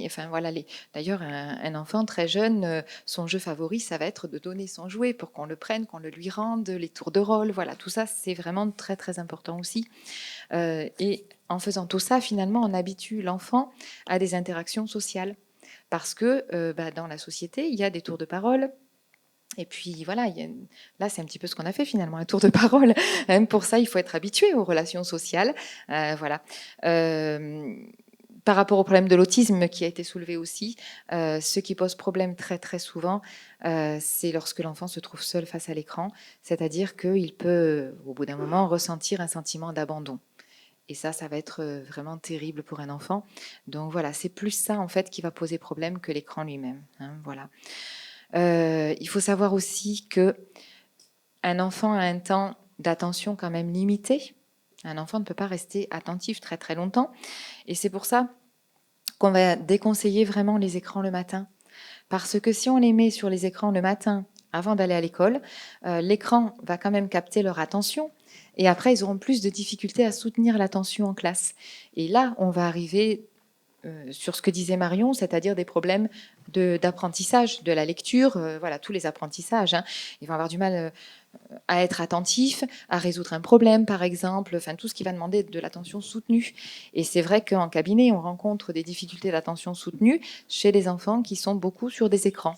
Enfin, voilà, d'ailleurs, un enfant très jeune, son jeu favori, ça va être de donner son jouet pour qu'on le prenne, qu'on le lui rende, les tours de rôle, voilà, tout ça, c'est vraiment très, très important aussi. Et en faisant tout ça, finalement, on habitue l'enfant à des interactions sociales. Parce que dans la société, il y a des tours de parole. Et puis voilà, là c'est un petit peu ce qu'on a fait finalement, un tour de parole. Pour ça, il faut être habitué aux relations sociales. Voilà. Par rapport au problème de l'autisme qui a été soulevé aussi, ce qui pose problème très très souvent, c'est lorsque l'enfant se trouve seul face à l'écran, c'est-à-dire qu'il peut, au bout d'un moment, ressentir un sentiment d'abandon. Et ça va être vraiment terrible pour un enfant. Donc voilà, c'est plus ça en fait qui va poser problème que l'écran lui-même. Voilà. Il faut savoir aussi que un enfant a un temps d'attention quand même limité. Un enfant ne peut pas rester attentif très très longtemps. Et c'est pour ça qu'on va déconseiller vraiment les écrans le matin. Parce que si on les met sur les écrans le matin avant d'aller à l'école, l'écran va quand même capter leur attention. Et après, ils auront plus de difficultés à soutenir l'attention en classe. Et là, on va arriver sur ce que disait Marion, c'est-à-dire des problèmes d'apprentissage, de la lecture, voilà, tous les apprentissages. Ils vont avoir du mal à être attentifs, à résoudre un problème, par exemple, enfin tout ce qui va demander de l'attention soutenue. Et c'est vrai qu'en cabinet, on rencontre des difficultés d'attention soutenue chez les enfants qui sont beaucoup sur des écrans.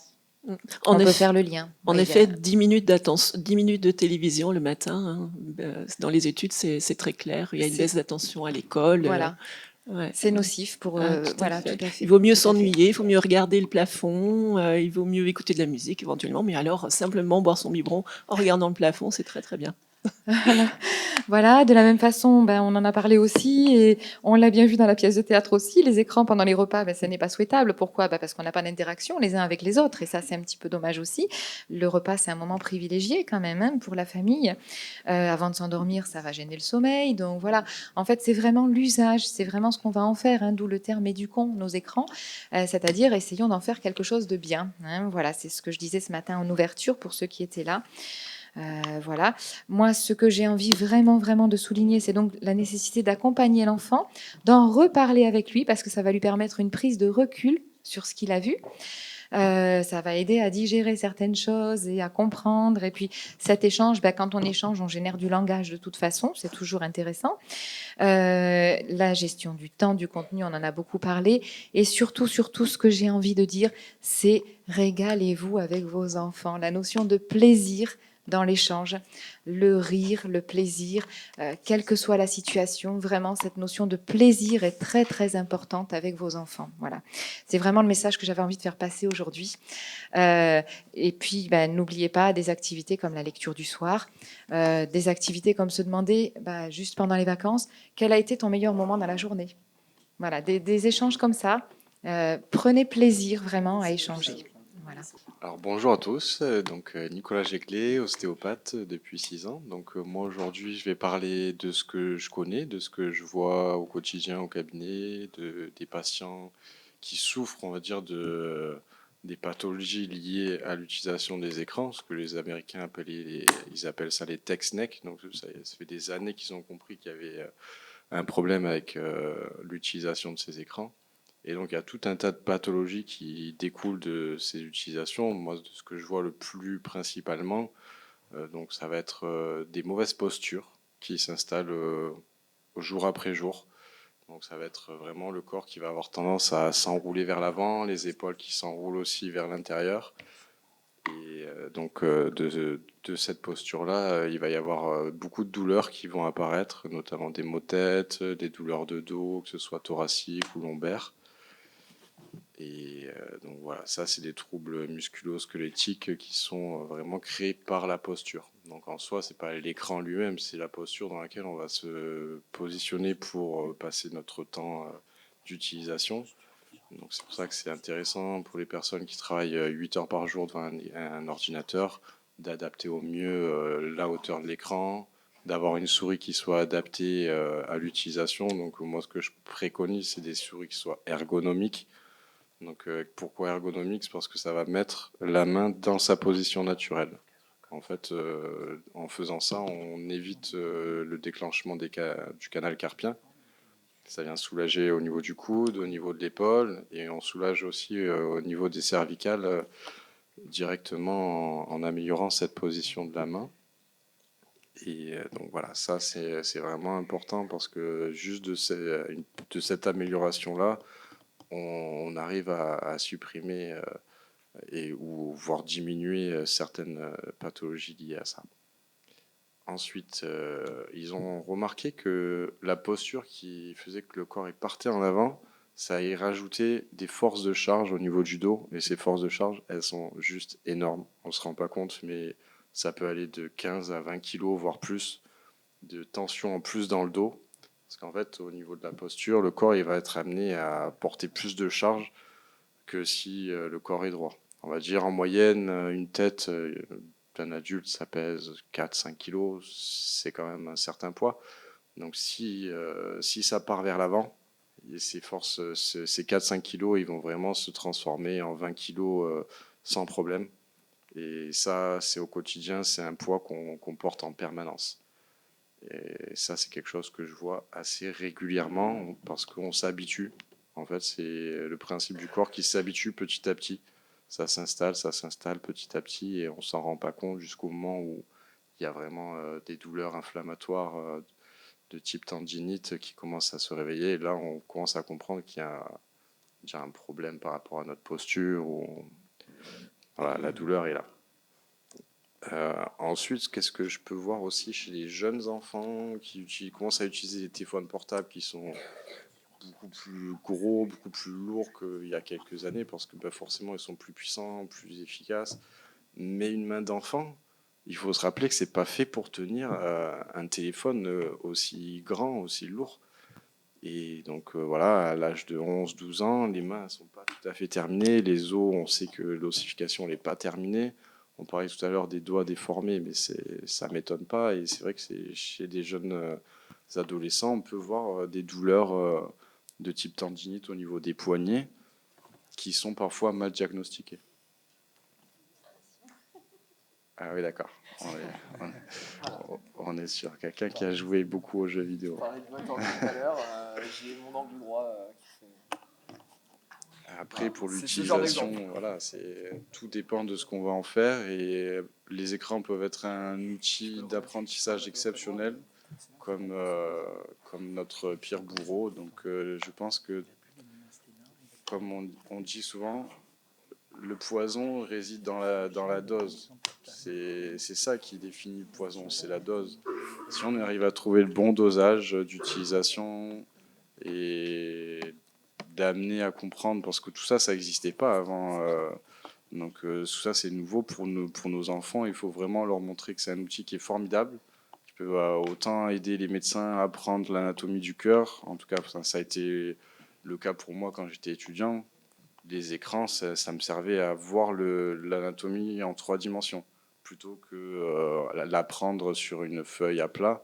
On peut faire le lien. En Oui, effet, 10 minutes 10 minutes de télévision le matin, dans les études, c'est très clair. Il y a une baisse d'attention à l'école. Voilà. Ouais. C'est nocif pour... voilà, tout à fait. Il vaut mieux s'ennuyer, il faut mieux regarder le plafond, il vaut mieux écouter de la musique éventuellement, mais alors simplement boire son biberon en regardant le plafond, c'est très très bien. Voilà, de la même façon, on en a parlé aussi et on l'a bien vu dans la pièce de théâtre aussi. Les écrans pendant les repas, ça n'est pas souhaitable. Pourquoi ? Parce qu'on n'a pas d'interaction les uns avec les autres et ça, c'est un petit peu dommage aussi. Le repas, c'est un moment privilégié quand même pour la famille. Avant de s'endormir, ça va gêner le sommeil. Donc voilà, en fait, c'est vraiment l'usage, c'est vraiment ce qu'on va en faire, d'où le terme éduquons nos écrans, c'est-à-dire essayons d'en faire quelque chose de bien. Voilà, c'est ce que je disais ce matin en ouverture pour ceux qui étaient là. Voilà. Moi, ce que j'ai envie vraiment, vraiment de souligner, c'est donc la nécessité d'accompagner l'enfant, d'en reparler avec lui, parce que ça va lui permettre une prise de recul sur ce qu'il a vu. Ça va aider à digérer certaines choses et à comprendre. Et puis cet échange, quand on échange, on génère du langage de toute façon, c'est toujours intéressant. La gestion du temps, du contenu, on en a beaucoup parlé. Et surtout, ce que j'ai envie de dire, c'est régalez-vous avec vos enfants. La notion de plaisir dans l'échange, le rire, le plaisir, quelle que soit la situation, vraiment cette notion de plaisir est très très importante avec vos enfants. Voilà, c'est vraiment le message que j'avais envie de faire passer aujourd'hui. Et puis, n'oubliez pas des activités comme la lecture du soir, des activités comme se demander, juste pendant les vacances, quel a été ton meilleur moment dans la journée. Voilà, des échanges comme ça. Prenez plaisir vraiment à échanger. Voilà. Alors bonjour à tous, donc Nicolas Jéglet, ostéopathe depuis 6 ans. Donc moi aujourd'hui je vais parler de ce que je connais, de ce que je vois au quotidien au cabinet, des patients qui souffrent, on va dire, des pathologies liées à l'utilisation des écrans, ce que les Américains ils appellent ça les tech snacks. Donc ça fait des années qu'ils ont compris qu'il y avait un problème avec l'utilisation de ces écrans. Et donc, il y a tout un tas de pathologies qui découlent de ces utilisations. Moi, de ce que je vois le plus principalement, donc ça va être des mauvaises postures qui s'installent jour après jour. Donc, ça va être vraiment le corps qui va avoir tendance à s'enrouler vers l'avant, les épaules qui s'enroulent aussi vers l'intérieur. Et donc de cette posture-là, il va y avoir beaucoup de douleurs qui vont apparaître, notamment des maux de tête, des douleurs de dos, que ce soit thoracique ou lombaire. Et donc voilà, ça c'est des troubles musculo-squelettiques qui sont vraiment créés par la posture. Donc en soi, c'est pas l'écran lui-même, c'est la posture dans laquelle on va se positionner pour passer notre temps d'utilisation. Donc c'est pour ça que c'est intéressant pour les personnes qui travaillent 8 heures par jour devant un ordinateur, d'adapter au mieux la hauteur de l'écran, d'avoir une souris qui soit adaptée à l'utilisation. Donc moi, ce que je préconise, c'est des souris qui soient ergonomiques. Donc pourquoi ergonomique? C'est parce que ça va mettre la main dans sa position naturelle. En fait, en faisant ça, on évite le déclenchement du canal carpien. Ça vient soulager au niveau du coude, au niveau de l'épaule, et on soulage aussi au niveau des cervicales directement en améliorant cette position de la main. Et donc voilà, ça c'est vraiment important parce que juste de cette amélioration-là, on arrive à supprimer ou voire diminuer certaines pathologies liées à ça. Ensuite, ils ont remarqué que la posture qui faisait que le corps partait en avant, ça y rajoutait des forces de charge au niveau du dos. Et ces forces de charge, elles sont juste énormes. On ne se rend pas compte, mais ça peut aller de 15 à 20 kilos, voire plus, de tension en plus dans le dos. Parce qu'en fait, au niveau de la posture, le corps il va être amené à porter plus de charge que si le corps est droit. On va dire en moyenne, une tête d'un adulte, ça pèse 4-5 kilos, c'est quand même un certain poids. Donc si ça part vers l'avant, ces 4-5 kilos, ils vont vraiment se transformer en 20 kilos sans problème. Et ça, c'est au quotidien, c'est un poids qu'on porte en permanence. Et ça, c'est quelque chose que je vois assez régulièrement parce qu'on s'habitue. En fait, c'est le principe du corps qui s'habitue petit à petit. Ça s'installe petit à petit et on s'en rend pas compte jusqu'au moment où il y a vraiment des douleurs inflammatoires de type tendinite qui commencent à se réveiller. Et là, on commence à comprendre qu'il y a déjà un problème par rapport à notre posture. Voilà, la douleur est là. Ensuite, qu'est-ce que je peux voir aussi chez les jeunes enfants qui commencent à utiliser des téléphones portables qui sont beaucoup plus gros, beaucoup plus lourds qu'il y a quelques années, parce que forcément ils sont plus puissants, plus efficaces. Mais une main d'enfant, il faut se rappeler que c'est pas fait pour tenir un téléphone aussi grand, aussi lourd. Et donc voilà, à l'âge de 11-12 ans, les mains ne sont pas tout à fait terminées. Les os, on sait que l'ossification n'est pas terminée. On parlait tout à l'heure des doigts déformés, mais ça ne m'étonne pas. Et c'est vrai que chez des jeunes adolescents, on peut voir des douleurs de type tendinite au niveau des poignets qui sont parfois mal diagnostiquées. Ah oui, d'accord. On est sur quelqu'un qui a joué beaucoup aux jeux vidéo. On parlait de main tendue tout à l'heure, j'ai mon angle droit qui fait... Après, pour l'utilisation, voilà, tout dépend de ce qu'on va en faire. Et les écrans peuvent être un outil d'apprentissage exceptionnel, comme notre pire bourreau. Donc, je pense que, comme on dit souvent, le poison réside dans la dose. C'est ça qui définit le poison, c'est la dose. Si on arrive à trouver le bon dosage d'utilisation et d'amener à comprendre, parce que tout ça, ça n'existait pas avant. Donc tout ça, c'est nouveau pour nos enfants. Il faut vraiment leur montrer que c'est un outil qui est formidable, qui peut autant aider les médecins à apprendre l'anatomie du cœur. En tout cas, ça a été le cas pour moi quand j'étais étudiant. Les écrans, ça me servait à voir l'anatomie en 3 dimensions, plutôt que l'apprendre sur une feuille à plat.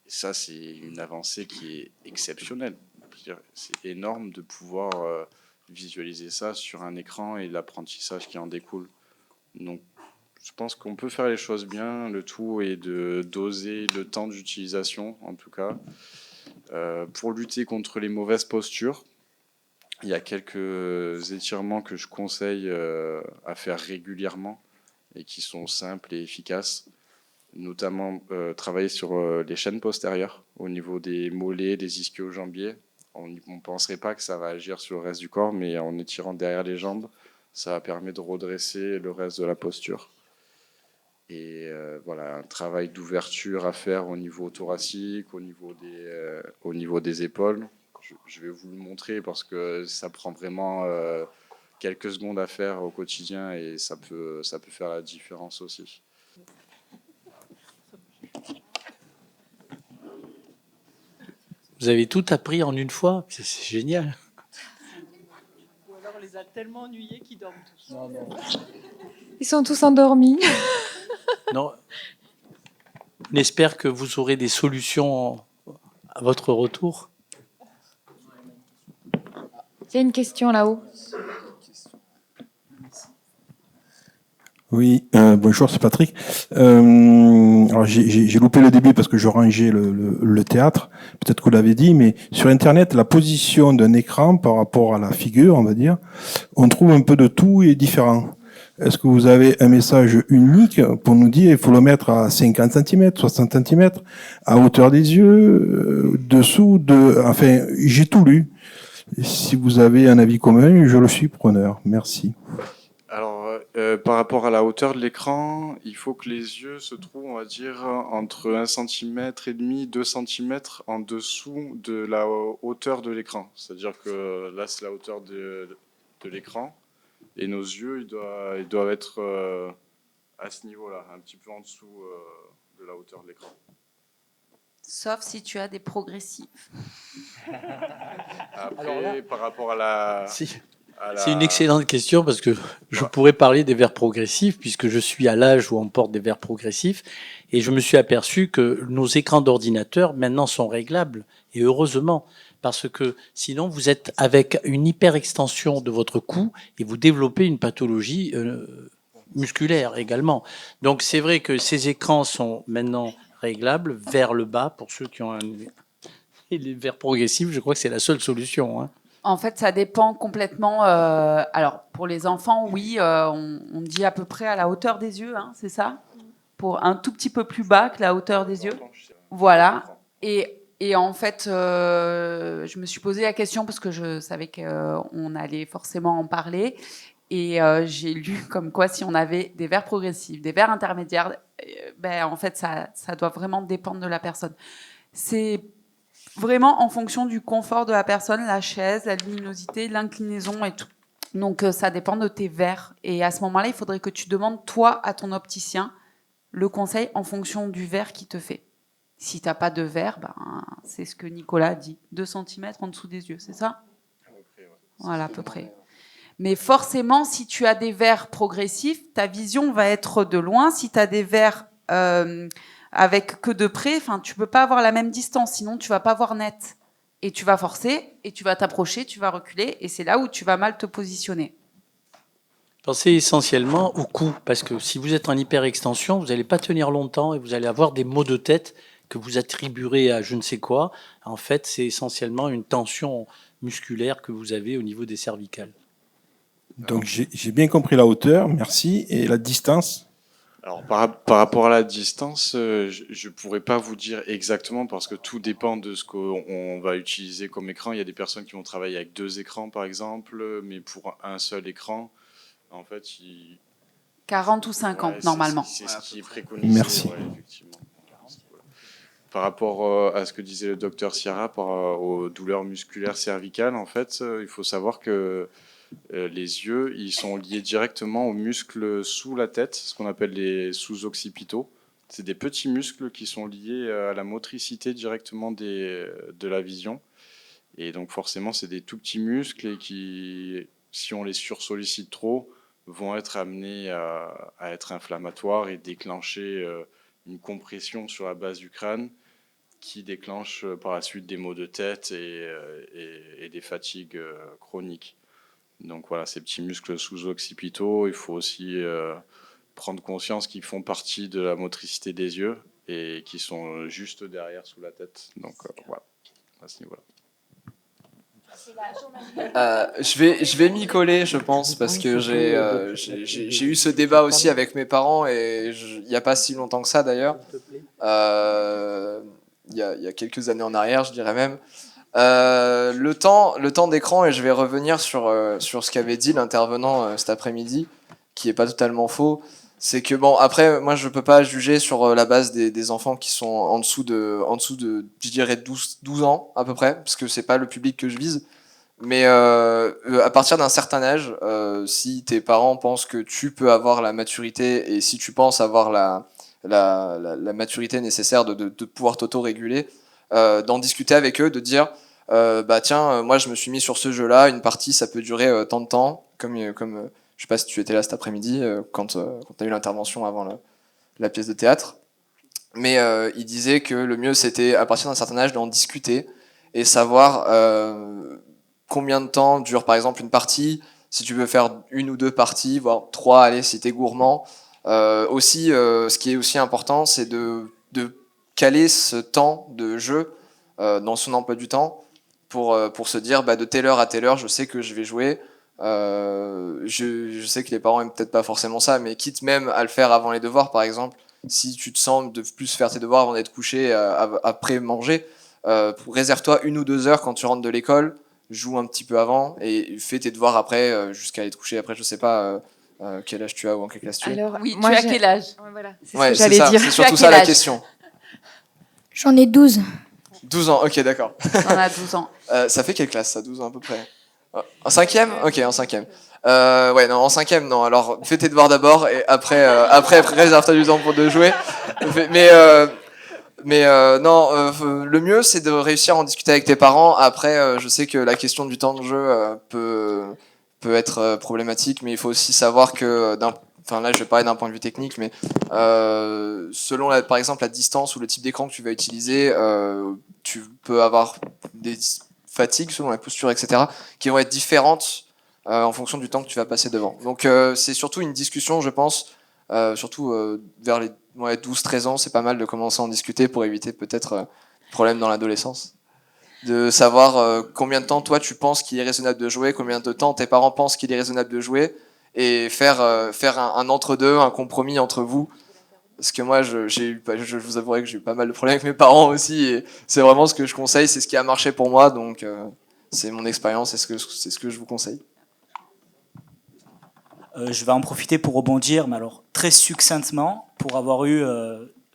Et ça, c'est une avancée qui est exceptionnelle. C'est énorme de pouvoir visualiser ça sur un écran et l'apprentissage qui en découle. Donc, je pense qu'on peut faire les choses bien. Le tout est de doser le temps d'utilisation, en tout cas, pour lutter contre les mauvaises postures. Il y a quelques étirements que je conseille à faire régulièrement et qui sont simples et efficaces. Notamment travailler sur les chaînes postérieures au niveau des mollets, des ischio-jambiers. On ne penserait pas que ça va agir sur le reste du corps, mais en étirant derrière les jambes, Ça permet de redresser le reste de la posture. Et voilà, un travail d'ouverture à faire au niveau thoracique, au niveau des épaules. Je vais vous le montrer parce que ça prend vraiment quelques secondes à faire au quotidien et ça peut faire la différence aussi. Vous avez tout appris en une fois, c'est génial. Ou alors on les a tellement ennuyés qu'ils dorment tous. Non. Ils sont tous endormis. Non. On espère que vous aurez des solutions à votre retour. Il y a une question là-haut. Oui, bonjour, c'est Patrick. Alors j'ai loupé le début parce que je rangeais le théâtre. Peut-être que vous l'avez dit, mais sur Internet, la position d'un écran par rapport à la figure, on va dire, on trouve un peu de tout et différent. Est-ce que vous avez un message unique pour nous dire il faut le mettre à 50 cm, 60 cm, à hauteur des yeux, dessous, enfin, j'ai tout lu. Si vous avez un avis commun, je le suis preneur. Merci. Alors, par rapport à la hauteur de l'écran, il faut que les yeux se trouvent, on va dire, entre 1,5 cm et demi, 2 cm en dessous de la hauteur de l'écran. C'est-à-dire que là, c'est la hauteur de l'écran. Et nos yeux, ils doivent être à ce niveau-là, un petit peu en dessous de la hauteur de l'écran. Sauf si tu as des progressifs. Après, Alors là, par rapport à la... C'est une excellente question parce que je pourrais parler des verres progressifs puisque je suis à l'âge où on porte des verres progressifs et je me suis aperçu que nos écrans d'ordinateur maintenant sont réglables et heureusement parce que sinon vous êtes avec une hyperextension de votre cou et vous développez une pathologie musculaire également. Donc c'est vrai que ces écrans sont maintenant réglables vers le bas pour ceux qui ont et les verres progressifs, je crois que c'est la seule solution, hein. En fait, ça dépend complètement. Alors, pour les enfants, oui, on dit à peu près à la hauteur des yeux, hein, c'est ça? Pour un tout petit peu plus bas que la hauteur des yeux. Voilà. Et en fait, je me suis posé la question parce que je savais qu'on allait forcément en parler. Et j'ai lu comme quoi si on avait des verres progressifs, des verres intermédiaires, ben, en fait, ça doit vraiment dépendre de la personne. C'est vraiment en fonction du confort de la personne, la chaise, la luminosité, l'inclinaison et tout. Donc ça dépend de tes verres. Et à ce moment-là, il faudrait que tu demandes, toi, à ton opticien, le conseil en fonction du verre qu'il te fait. Si tu n'as pas de verre, ben, c'est ce que Nicolas a dit. 2 cm en dessous des yeux, c'est ça? Voilà, à peu près. Mais forcément, si tu as des verres progressifs, ta vision va être de loin. Si tu as des verres avec que de près, enfin, tu peux pas avoir la même distance, sinon tu vas pas voir net. Et tu vas forcer, et tu vas t'approcher, tu vas reculer, et c'est là où tu vas mal te positionner. Pensez essentiellement au cou, parce que si vous êtes en hyperextension, vous n'allez pas tenir longtemps et vous allez avoir des maux de tête que vous attribuerez à je ne sais quoi. En fait, c'est essentiellement une tension musculaire que vous avez au niveau des cervicales. Donc j'ai bien compris la hauteur, merci. Et la distance? Alors, par rapport à la distance, je ne pourrais pas vous dire exactement parce que tout dépend de ce qu'on va utiliser comme écran. Il y a des personnes qui vont travailler avec 2 écrans, par exemple, mais pour un seul écran, en fait, 40 ou 50, normalement. C'est ce qui est préconisé. Merci. Ouais, effectivement. Par rapport à ce que disait le docteur Sierra, aux douleurs musculaires cervicales, en fait, il faut savoir que les yeux, ils sont liés directement aux muscles sous la tête, ce qu'on appelle les sous-occipitaux. C'est des petits muscles qui sont liés à la motricité directement de la vision. Et donc forcément, c'est des tout petits muscles et qui, si on les sursollicite trop, vont être amenés à être inflammatoires et déclencher une compression sur la base du crâne qui déclenche par la suite des maux de tête et des fatigues chroniques. Donc voilà, ces petits muscles sous-occipitaux, il faut aussi prendre conscience qu'ils font partie de la motricité des yeux et qui sont juste derrière sous la tête. Donc voilà, à ce niveau-là. Je vais m'y coller, je pense, parce que j'ai eu ce débat aussi avec mes parents et il n'y a pas si longtemps que ça d'ailleurs. Il y a quelques années en arrière, je dirais même. Le temps d'écran, et je vais revenir sur ce qu'avait dit l'intervenant cet après-midi, qui est pas totalement faux. C'est que bon, après, moi, je peux pas juger sur la base des enfants qui sont en dessous de, je dirais 12 ans à peu près, parce que c'est pas le public que je vise. Mais à partir d'un certain âge, si tes parents pensent que tu peux avoir la maturité, et si tu penses avoir la maturité nécessaire de pouvoir t'auto-réguler, d'en discuter avec eux, de dire bah tiens, moi je me suis mis sur ce jeu-là, une partie ça peut durer tant de temps, comme je sais pas si tu étais là cet après-midi quand tu as eu l'intervention avant la pièce de théâtre, mais il disait que le mieux c'était à partir d'un certain âge d'en discuter et savoir combien de temps dure par exemple une partie, si tu veux faire 1 ou 2 parties, voire 3, allez si t'es gourmand. Aussi, ce qui est aussi important, c'est de caler ce temps de jeu dans son emploi du temps pour se dire bah, de telle heure à telle heure, je sais que je vais jouer. Je sais que les parents aiment peut-être pas forcément ça, mais quitte même à le faire avant les devoirs, par exemple, si tu te sens de plus faire tes devoirs avant d'être couché, après manger, réserve-toi 1 ou 2 heures quand tu rentres de l'école, joue un petit peu avant et fais tes devoirs après jusqu'à aller te coucher. Après, je sais pas quel âge tu as ou en quelle classe tu es. Alors, Oui, moi, tu as quel âge? Voilà, c'est Ouais, ce que j'allais ça, dire. c'est Tu surtout as ça quel la âge? question. J'en ai 12. 12 ans, ok, d'accord. On a 12 ans. Ça fait quelle classe, ça, 12 ans à peu près? En 5e? Ok, en 5e. Ouais, non, en 5e, non. Alors, fais tes devoirs d'abord et après réserve-toi du temps pour de jouer. Mais non, le mieux, c'est de réussir à en discuter avec tes parents. Après, je sais que la question du temps de jeu peut être problématique, mais il faut aussi savoir que enfin là je vais parler d'un point de vue technique, mais selon par exemple la distance ou le type d'écran que tu vas utiliser, tu peux avoir des fatigues selon la posture, etc., qui vont être différentes en fonction du temps que tu vas passer devant. Donc c'est surtout une discussion, je pense, surtout vers les 12-13 ans, c'est pas mal de commencer à en discuter pour éviter peut-être problème dans l'adolescence. De savoir combien de temps toi tu penses qu'il est raisonnable de jouer, combien de temps tes parents pensent qu'il est raisonnable de jouer, et faire un entre-deux, un compromis entre vous. Parce que moi, je vous avouerai que j'ai eu pas mal de problèmes avec mes parents aussi, et c'est vraiment ce que je conseille, c'est ce qui a marché pour moi, donc c'est mon expérience, c'est ce que je vous conseille. Je vais en profiter pour rebondir, mais alors très succinctement, pour avoir eu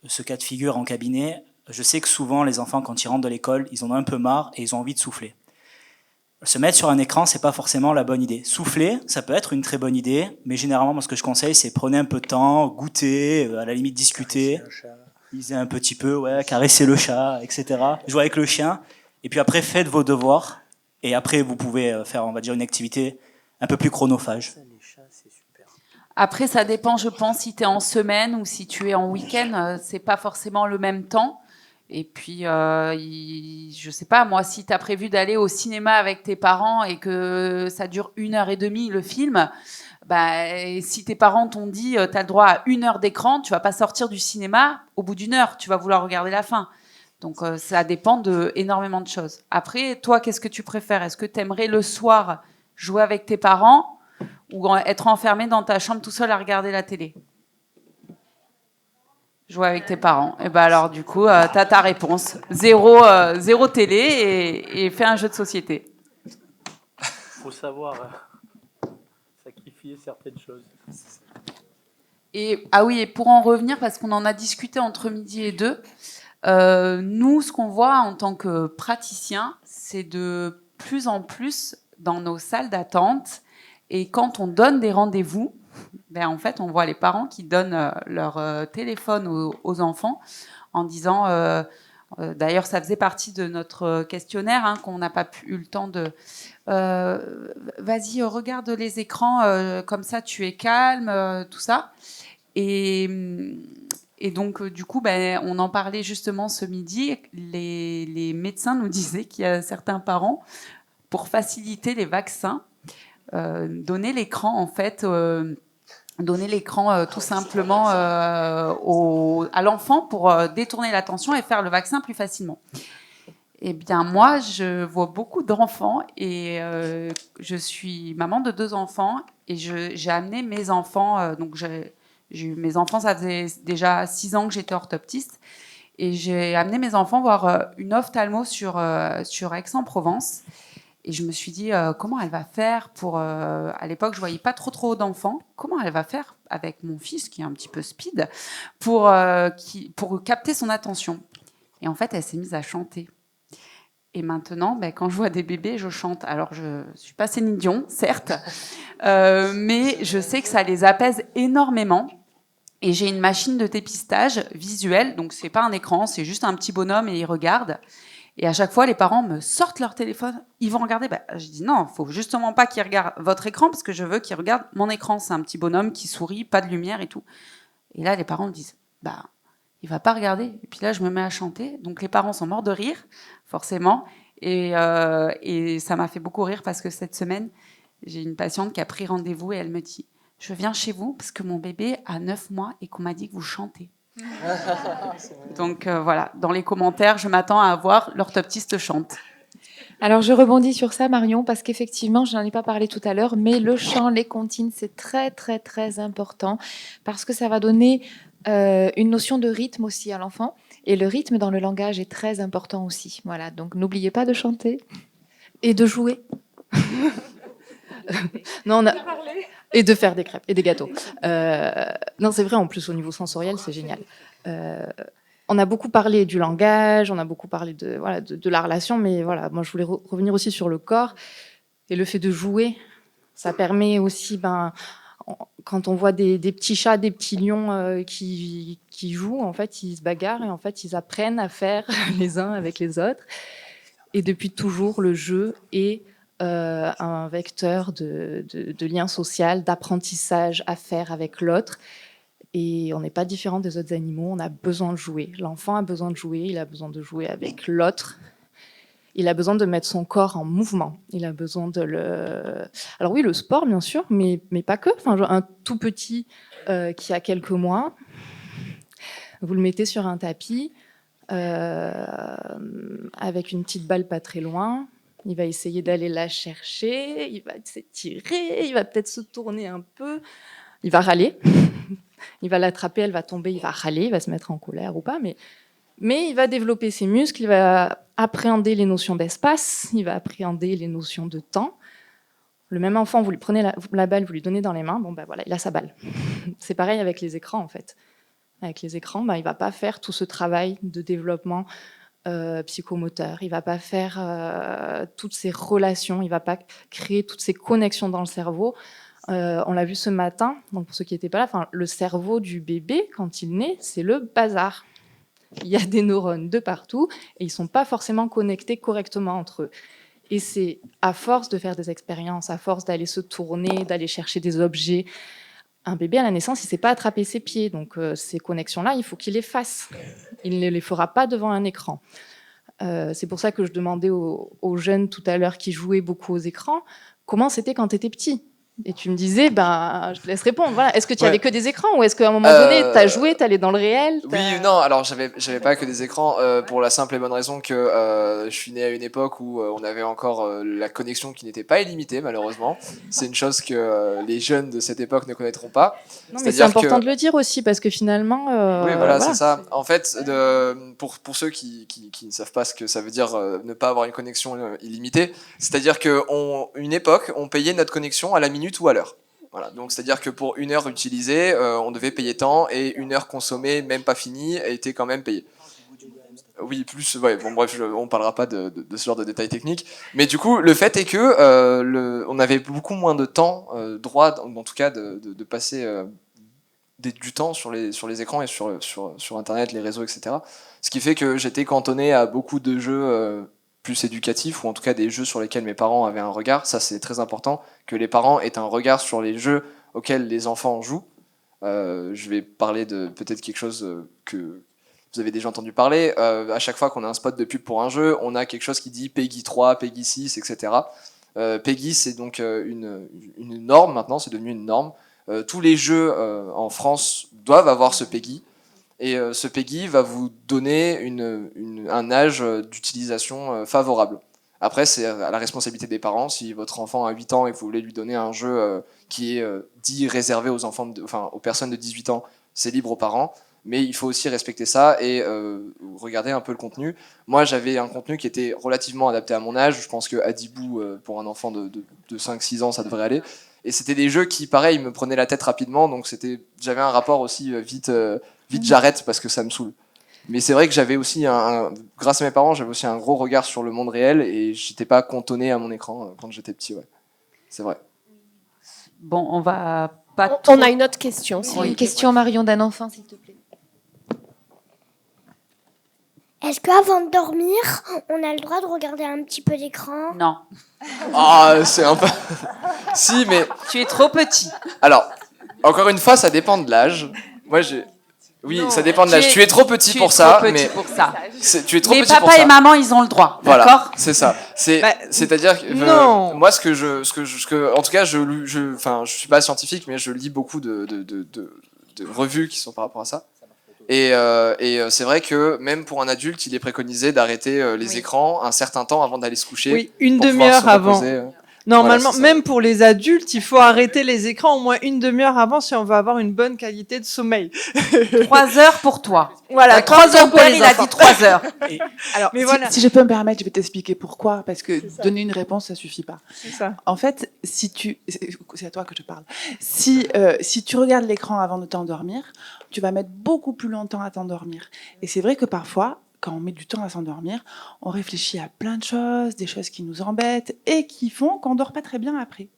ce cas de figure en cabinet. Je sais que souvent, les enfants, quand ils rentrent de l'école, ils en ont un peu marre et ils ont envie de souffler. Se mettre sur un écran, c'est pas forcément la bonne idée. Souffler, ça peut être une très bonne idée, mais généralement, moi, ce que je conseille, c'est prenez un peu de temps, goûter, à la limite discuter, lisez un petit peu, ouais, caresser le chat, etc. Jouer avec le chien, et puis après, faites vos devoirs, et après, vous pouvez faire, on va dire, une activité un peu plus chronophage. Après, ça dépend, je pense, si tu es en semaine ou si tu es en week-end. C'est pas forcément le même temps. Et puis, je sais pas, moi, si tu as prévu d'aller au cinéma avec tes parents et que ça dure 1h30 le film, bah, si tes parents t'ont dit tu as le droit à 1 heure d'écran, tu vas pas sortir du cinéma au bout d'1 heure. Tu vas vouloir regarder la fin. Donc, ça dépend de énormément de choses. Après, toi, qu'est-ce que tu préfères? Est-ce que tu aimerais le soir jouer avec tes parents ou être enfermé dans ta chambre tout seul à regarder la télé? Jouer avec tes parents. Et ben alors, du coup, t'as ta réponse. Zéro télé et fais un jeu de société. Faut savoir sacrifier certaines choses. Et, ah oui, et pour en revenir, parce qu'on en a discuté entre midi et 2, nous, ce qu'on voit en tant que praticiens, c'est de plus en plus dans nos salles d'attente. Et quand on donne des rendez-vous, ben en fait, on voit les parents qui donnent leur téléphone aux enfants en disant... d'ailleurs, ça faisait partie de notre questionnaire hein, qu'on n'a pas eu le temps de... vas-y, regarde les écrans, comme ça tu es calme, tout ça. Et donc, du coup, ben, on en parlait justement ce midi. Les médecins nous disaient qu'il y a certains parents, pour faciliter les vaccins, donner l'écran en fait, donner l'écran tout simplement à l'enfant pour détourner l'attention et faire le vaccin plus facilement. Eh bien moi je vois beaucoup d'enfants et je suis maman de 2 enfants et j'ai amené mes enfants donc j'ai eu mes enfants, ça faisait déjà 6 ans que j'étais orthoptiste Et j'ai amené mes enfants voir une ophtalmo sur Aix-en-Provence. Et je me suis dit, comment elle va faire pour... à l'époque, je voyais pas trop d'enfants. Comment elle va faire avec mon fils, qui est un petit peu speed, pour capter son attention. Et en fait, elle s'est mise à chanter. Et maintenant, quand je vois des bébés, je chante. Alors, je ne suis pas Céline Dion, certes, mais je sais que ça les apaise énormément. Et j'ai une machine de dépistage visuel, donc c'est pas un écran, c'est juste un petit bonhomme et il regarde. Et à chaque fois, les parents me sortent leur téléphone, ils vont regarder. Je dis non, il faut justement pas qu'ils regardent votre écran parce que je veux qu'ils regardent mon écran. C'est un petit bonhomme qui sourit, pas de lumière et tout. Et là, les parents me disent, il va pas regarder. Et puis là, je me mets à chanter. Donc les parents sont morts de rire, forcément. Et ça m'a fait beaucoup rire parce que cette semaine, j'ai une patiente qui a pris rendez-vous et elle me dit, je viens chez vous parce que mon bébé a 9 mois et qu'on m'a dit que vous chantez. Donc voilà, dans les commentaires, je m'attends à voir l'orthoptiste chante. Alors je rebondis sur ça, Marion, parce qu'effectivement, je n'en ai pas parlé tout à l'heure, mais le chant, les comptines, c'est très très très important parce que ça va donner une notion de rythme aussi à l'enfant. Et le rythme dans le langage est très important aussi. Voilà, donc n'oubliez pas de chanter et de jouer. Non, et de faire des crêpes et des gâteaux. Non, c'est vrai, en plus, au niveau sensoriel, c'est génial. On a beaucoup parlé du langage, on a beaucoup parlé de la relation, mais voilà, moi, je voulais revenir aussi sur le corps. Et le fait de jouer, ça permet aussi, quand on voit des petits chats, des petits lions qui jouent, en fait, ils se bagarrent et en fait, ils apprennent à faire les uns avec les autres. Et depuis toujours, le jeu est un vecteur de lien social, d'apprentissage à faire avec l'autre. Et on n'est pas différent des autres animaux, on a besoin de jouer. L'enfant a besoin de jouer, il a besoin de jouer avec l'autre. Il a besoin de mettre son corps en mouvement. Il a besoin de le... Alors oui, le sport, bien sûr, mais pas que. Enfin, un tout petit qui a quelques mois, vous le mettez sur un tapis avec une petite balle pas très loin. Il va essayer d'aller la chercher, il va s'étirer, il va peut-être se tourner un peu, il va râler, il va l'attraper, elle va tomber, il va râler, il va se mettre en colère ou pas, mais il va développer ses muscles, il va appréhender les notions d'espace, il va appréhender les notions de temps. Le même enfant, vous lui prenez la balle, vous lui donnez dans les mains, voilà, il a sa balle. C'est pareil avec les écrans en fait. Avec les écrans, il ne va pas faire tout ce travail de développement psychomoteur, il ne va pas faire toutes ces relations, il ne va pas créer toutes ces connexions dans le cerveau. On l'a vu ce matin, donc pour ceux qui n'étaient pas là, le cerveau du bébé, quand il naît, c'est le bazar. Il y a des neurones de partout et ils ne sont pas forcément connectés correctement entre eux. Et c'est à force de faire des expériences, à force d'aller se tourner, d'aller chercher des objets. Un bébé à la naissance, il ne sait pas attraper ses pieds, donc ces connexions-là, il faut qu'il les fasse. Il ne les fera pas devant un écran. C'est pour ça que je demandais aux jeunes tout à l'heure qui jouaient beaucoup aux écrans, comment c'était quand tu étais petit ? Et tu me disais, je te laisse répondre. Voilà. Est-ce que tu avais que des écrans ou est-ce qu'à un moment donné, tu as joué, tu allais dans le réel Oui, non, alors j'avais pas que des écrans pour la simple et bonne raison que je suis né à une époque où on avait encore la connexion qui n'était pas illimitée, malheureusement. C'est une chose que les jeunes de cette époque ne connaîtront pas. Non, mais c'est important de le dire aussi parce que finalement. Oui, voilà, c'est ça. En fait, pour ceux qui ne savent pas ce que ça veut dire ne pas avoir une connexion illimitée, c'est-à-dire qu'à une époque, on payait notre connexion à la minute ou à l'heure. Voilà, donc c'est-à-dire que pour 1 heure utilisée, on devait payer tant, et 1 heure consommée, même pas finie, était quand même payée. Oui, plus, ouais, bon bref, on parlera pas de ce genre de détails techniques, mais du coup, le fait est que on avait beaucoup moins de temps, droit, en tout cas, de passer du temps sur les écrans et sur Internet, les réseaux, etc. Ce qui fait que j'étais cantonné à beaucoup de jeux plus éducatifs, ou en tout cas des jeux sur lesquels mes parents avaient un regard. Ça, c'est très important, que les parents aient un regard sur les jeux auxquels les enfants jouent. Je vais parler de peut-être quelque chose que vous avez déjà entendu parler. À chaque fois qu'on a un spot de pub pour un jeu, on a quelque chose qui dit Peggy 3, Peggy 6, etc. Peggy, c'est donc une norme maintenant, c'est devenu une norme. Tous les jeux en France doivent avoir ce Peggy. Et ce Peggy va vous donner un âge d'utilisation favorable. Après, c'est à la responsabilité des parents. Si votre enfant a 8 ans et que vous voulez lui donner un jeu qui est dit réservé aux personnes de 18 ans, c'est libre aux parents. mais il faut aussi respecter ça et regarder un peu le contenu. Moi, j'avais un contenu qui était relativement adapté à mon âge. Je pense que Adibou, pour un enfant de 5-6 ans, ça devrait aller. Et c'était des jeux qui, pareil, me prenaient la tête rapidement, donc j'avais un rapport aussi vite j'arrête parce que ça me saoule. Mais c'est vrai que j'avais aussi, grâce à mes parents, j'avais aussi un gros regard sur le monde réel et j'étais pas cantonné à mon écran quand j'étais petit, ouais. C'est vrai. Bon, on va pas. On a une autre question. Une question, Marion, d'un enfant, s'il te plaît. Est-ce qu'avant de dormir, on a le droit de regarder un petit peu d'écran? Non. Ah, c'est un peu. Si, mais. Tu es trop petit. Alors, encore une fois, ça dépend de l'âge. Moi, Oui, ça dépend de l'âge. Tu es trop petit pour ça, mais tu es trop petit pour ça. Les papas et maman, ils ont le droit, voilà, d'accord? C'est ça. C'est-à-dire que moi, en tout cas, je suis pas scientifique, mais je lis beaucoup de revues qui sont par rapport à ça. Et c'est vrai que même pour un adulte, il est préconisé d'arrêter les écrans un certain temps avant d'aller se coucher. Oui, une demi-heure avant. Normalement, voilà, même pour les adultes, il faut arrêter les écrans au moins une demi-heure avant si on veut avoir une bonne qualité de sommeil. 3 heures pour toi. Voilà, 3 heures pour les enfants. Il a dit 3 heures. Alors, si je peux me permettre, je vais t'expliquer pourquoi, parce que donner une réponse, ça suffit pas. C'est ça. En fait, c'est à toi que je parle. Si tu regardes l'écran avant de t'endormir, tu vas mettre beaucoup plus longtemps à t'endormir. Et c'est vrai que parfois, quand on met du temps à s'endormir, on réfléchit à plein de choses, des choses qui nous embêtent et qui font qu'on dort pas très bien après.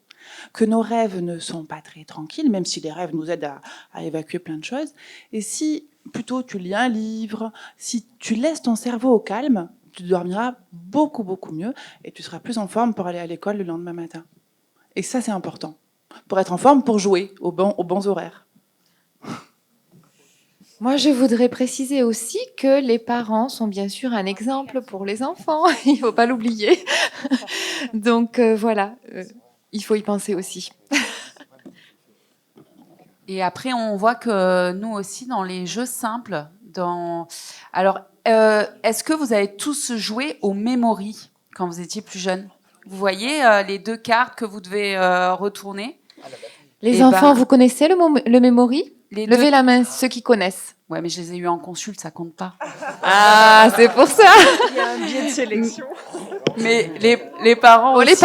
Que nos rêves ne sont pas très tranquilles, même si les rêves nous aident à évacuer plein de choses. Et si plutôt tu lis un livre, si tu laisses ton cerveau au calme, tu dormiras beaucoup, beaucoup mieux et tu seras plus en forme pour aller à l'école le lendemain matin. Et ça, c'est important. Pour être en forme, pour jouer aux bons horaires. Moi, je voudrais préciser aussi que les parents sont bien sûr un exemple pour les enfants. Il ne faut pas l'oublier. Donc voilà, il faut y penser aussi. Et après, on voit que nous aussi, dans les jeux simples, alors, est-ce que vous avez tous joué au Memory quand vous étiez plus jeune? Vous voyez les 2 cartes que vous devez retourner? Les enfants, vous connaissez le Memory? Levez la main, ceux qui connaissent. Ouais, mais je les ai eus en consulte, ça compte pas. Ah, c'est pour ça. Il y a un biais de sélection. Mais les parents aussi. Les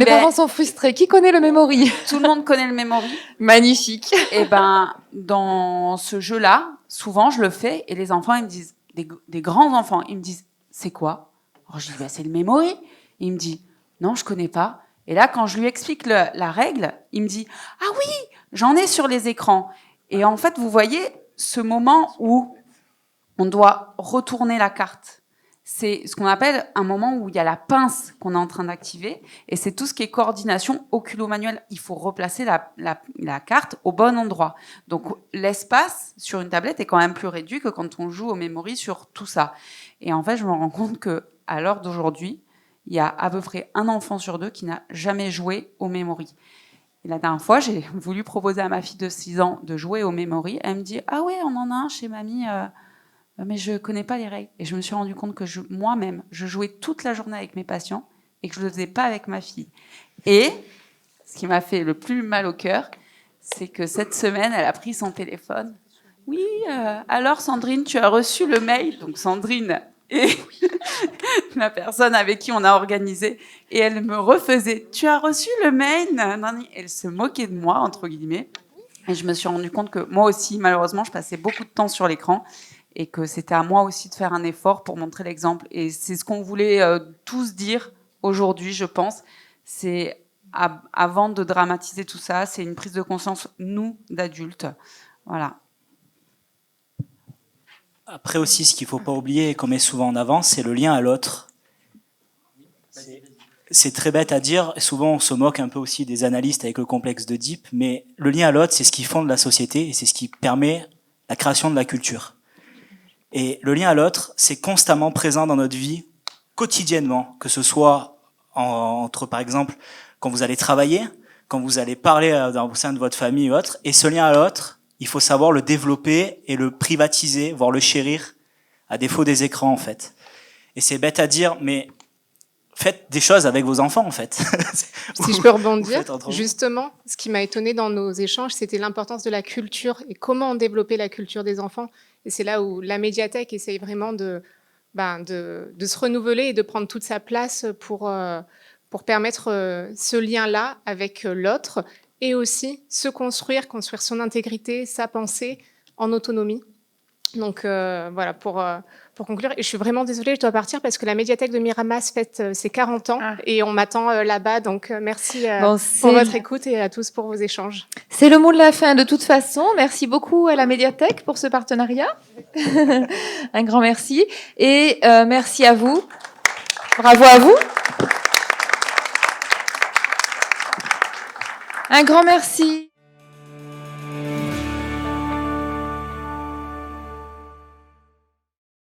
parents sont frustrés. Qui connaît le Memory? Tout le monde connaît le Memory. Magnifique. Et ben, dans ce jeu-là, souvent, je le fais et les enfants, ils me disent, des grands enfants, ils me disent, c'est quoi? Alors, je dis, c'est le Memory. Il me dit, non, je connais pas. Et là, quand je lui explique la règle, il me dit, ah oui, j'en ai sur les écrans. Et en fait, vous voyez ce moment où on doit retourner la carte. C'est ce qu'on appelle un moment où il y a la pince qu'on est en train d'activer. Et c'est tout ce qui est coordination oculo-manuelle. Il faut replacer la carte au bon endroit. Donc, l'espace sur une tablette est quand même plus réduit que quand on joue au Memory sur tout ça. Et en fait, je me rends compte qu'à l'heure d'aujourd'hui, il y a à peu près 1 enfant sur 2 qui n'a jamais joué au Memory. Et la dernière fois, j'ai voulu proposer à ma fille de 6 ans de jouer au Memory. Elle me dit « Ah ouais, on en a un chez mamie, mais je connais pas les règles. » Et je me suis rendu compte que moi-même, je jouais toute la journée avec mes patients et que je le faisais pas avec ma fille. Et ce qui m'a fait le plus mal au cœur, c'est que cette semaine, elle a pris son téléphone. « Oui, alors Sandrine, tu as reçu le mail ?» Donc Sandrine et la personne avec qui on a organisé, et elle me refaisait « Tu as reçu le mail ?» Elle se moquait de moi, entre guillemets. Et je me suis rendu compte que moi aussi, malheureusement, je passais beaucoup de temps sur l'écran et que c'était à moi aussi de faire un effort pour montrer l'exemple. Et c'est ce qu'on voulait tous dire aujourd'hui, je pense. C'est avant de dramatiser tout ça, c'est une prise de conscience, nous, d'adultes. Voilà. Après aussi, ce qu'il ne faut pas oublier et qu'on met souvent en avant, c'est le lien à l'autre. C'est très bête à dire, souvent on se moque un peu aussi des analystes avec le complexe d'Oedipe, mais le lien à l'autre, c'est ce qui fonde la société et c'est ce qui permet la création de la culture. Et le lien à l'autre, c'est constamment présent dans notre vie, quotidiennement, que ce soit entre, par exemple, quand vous allez travailler, quand vous allez parler au sein de votre famille ou autre, et ce lien à l'autre, il faut savoir le développer et le privatiser, voire le chérir, à défaut des écrans, en fait. Et c'est bête à dire, mais faites des choses avec vos enfants, en fait. Si je peux rebondir, faites entre vous. justement, ce qui m'a étonné dans nos échanges, c'était l'importance de la culture et comment développer la culture des enfants. Et c'est là où la médiathèque essaye vraiment de se renouveler et de prendre toute sa place pour permettre ce lien-là avec l'autre et aussi se construire son intégrité, sa pensée en autonomie. Donc voilà, pour conclure, et je suis vraiment désolée, je dois partir parce que la médiathèque de Miramas fête ses 40 ans et on m'attend là-bas. Donc merci pour votre écoute et à tous pour vos échanges. C'est le mot de la fin de toute façon. Merci beaucoup à la médiathèque pour ce partenariat. Un grand merci. Et merci à vous. Bravo à vous. Un grand merci.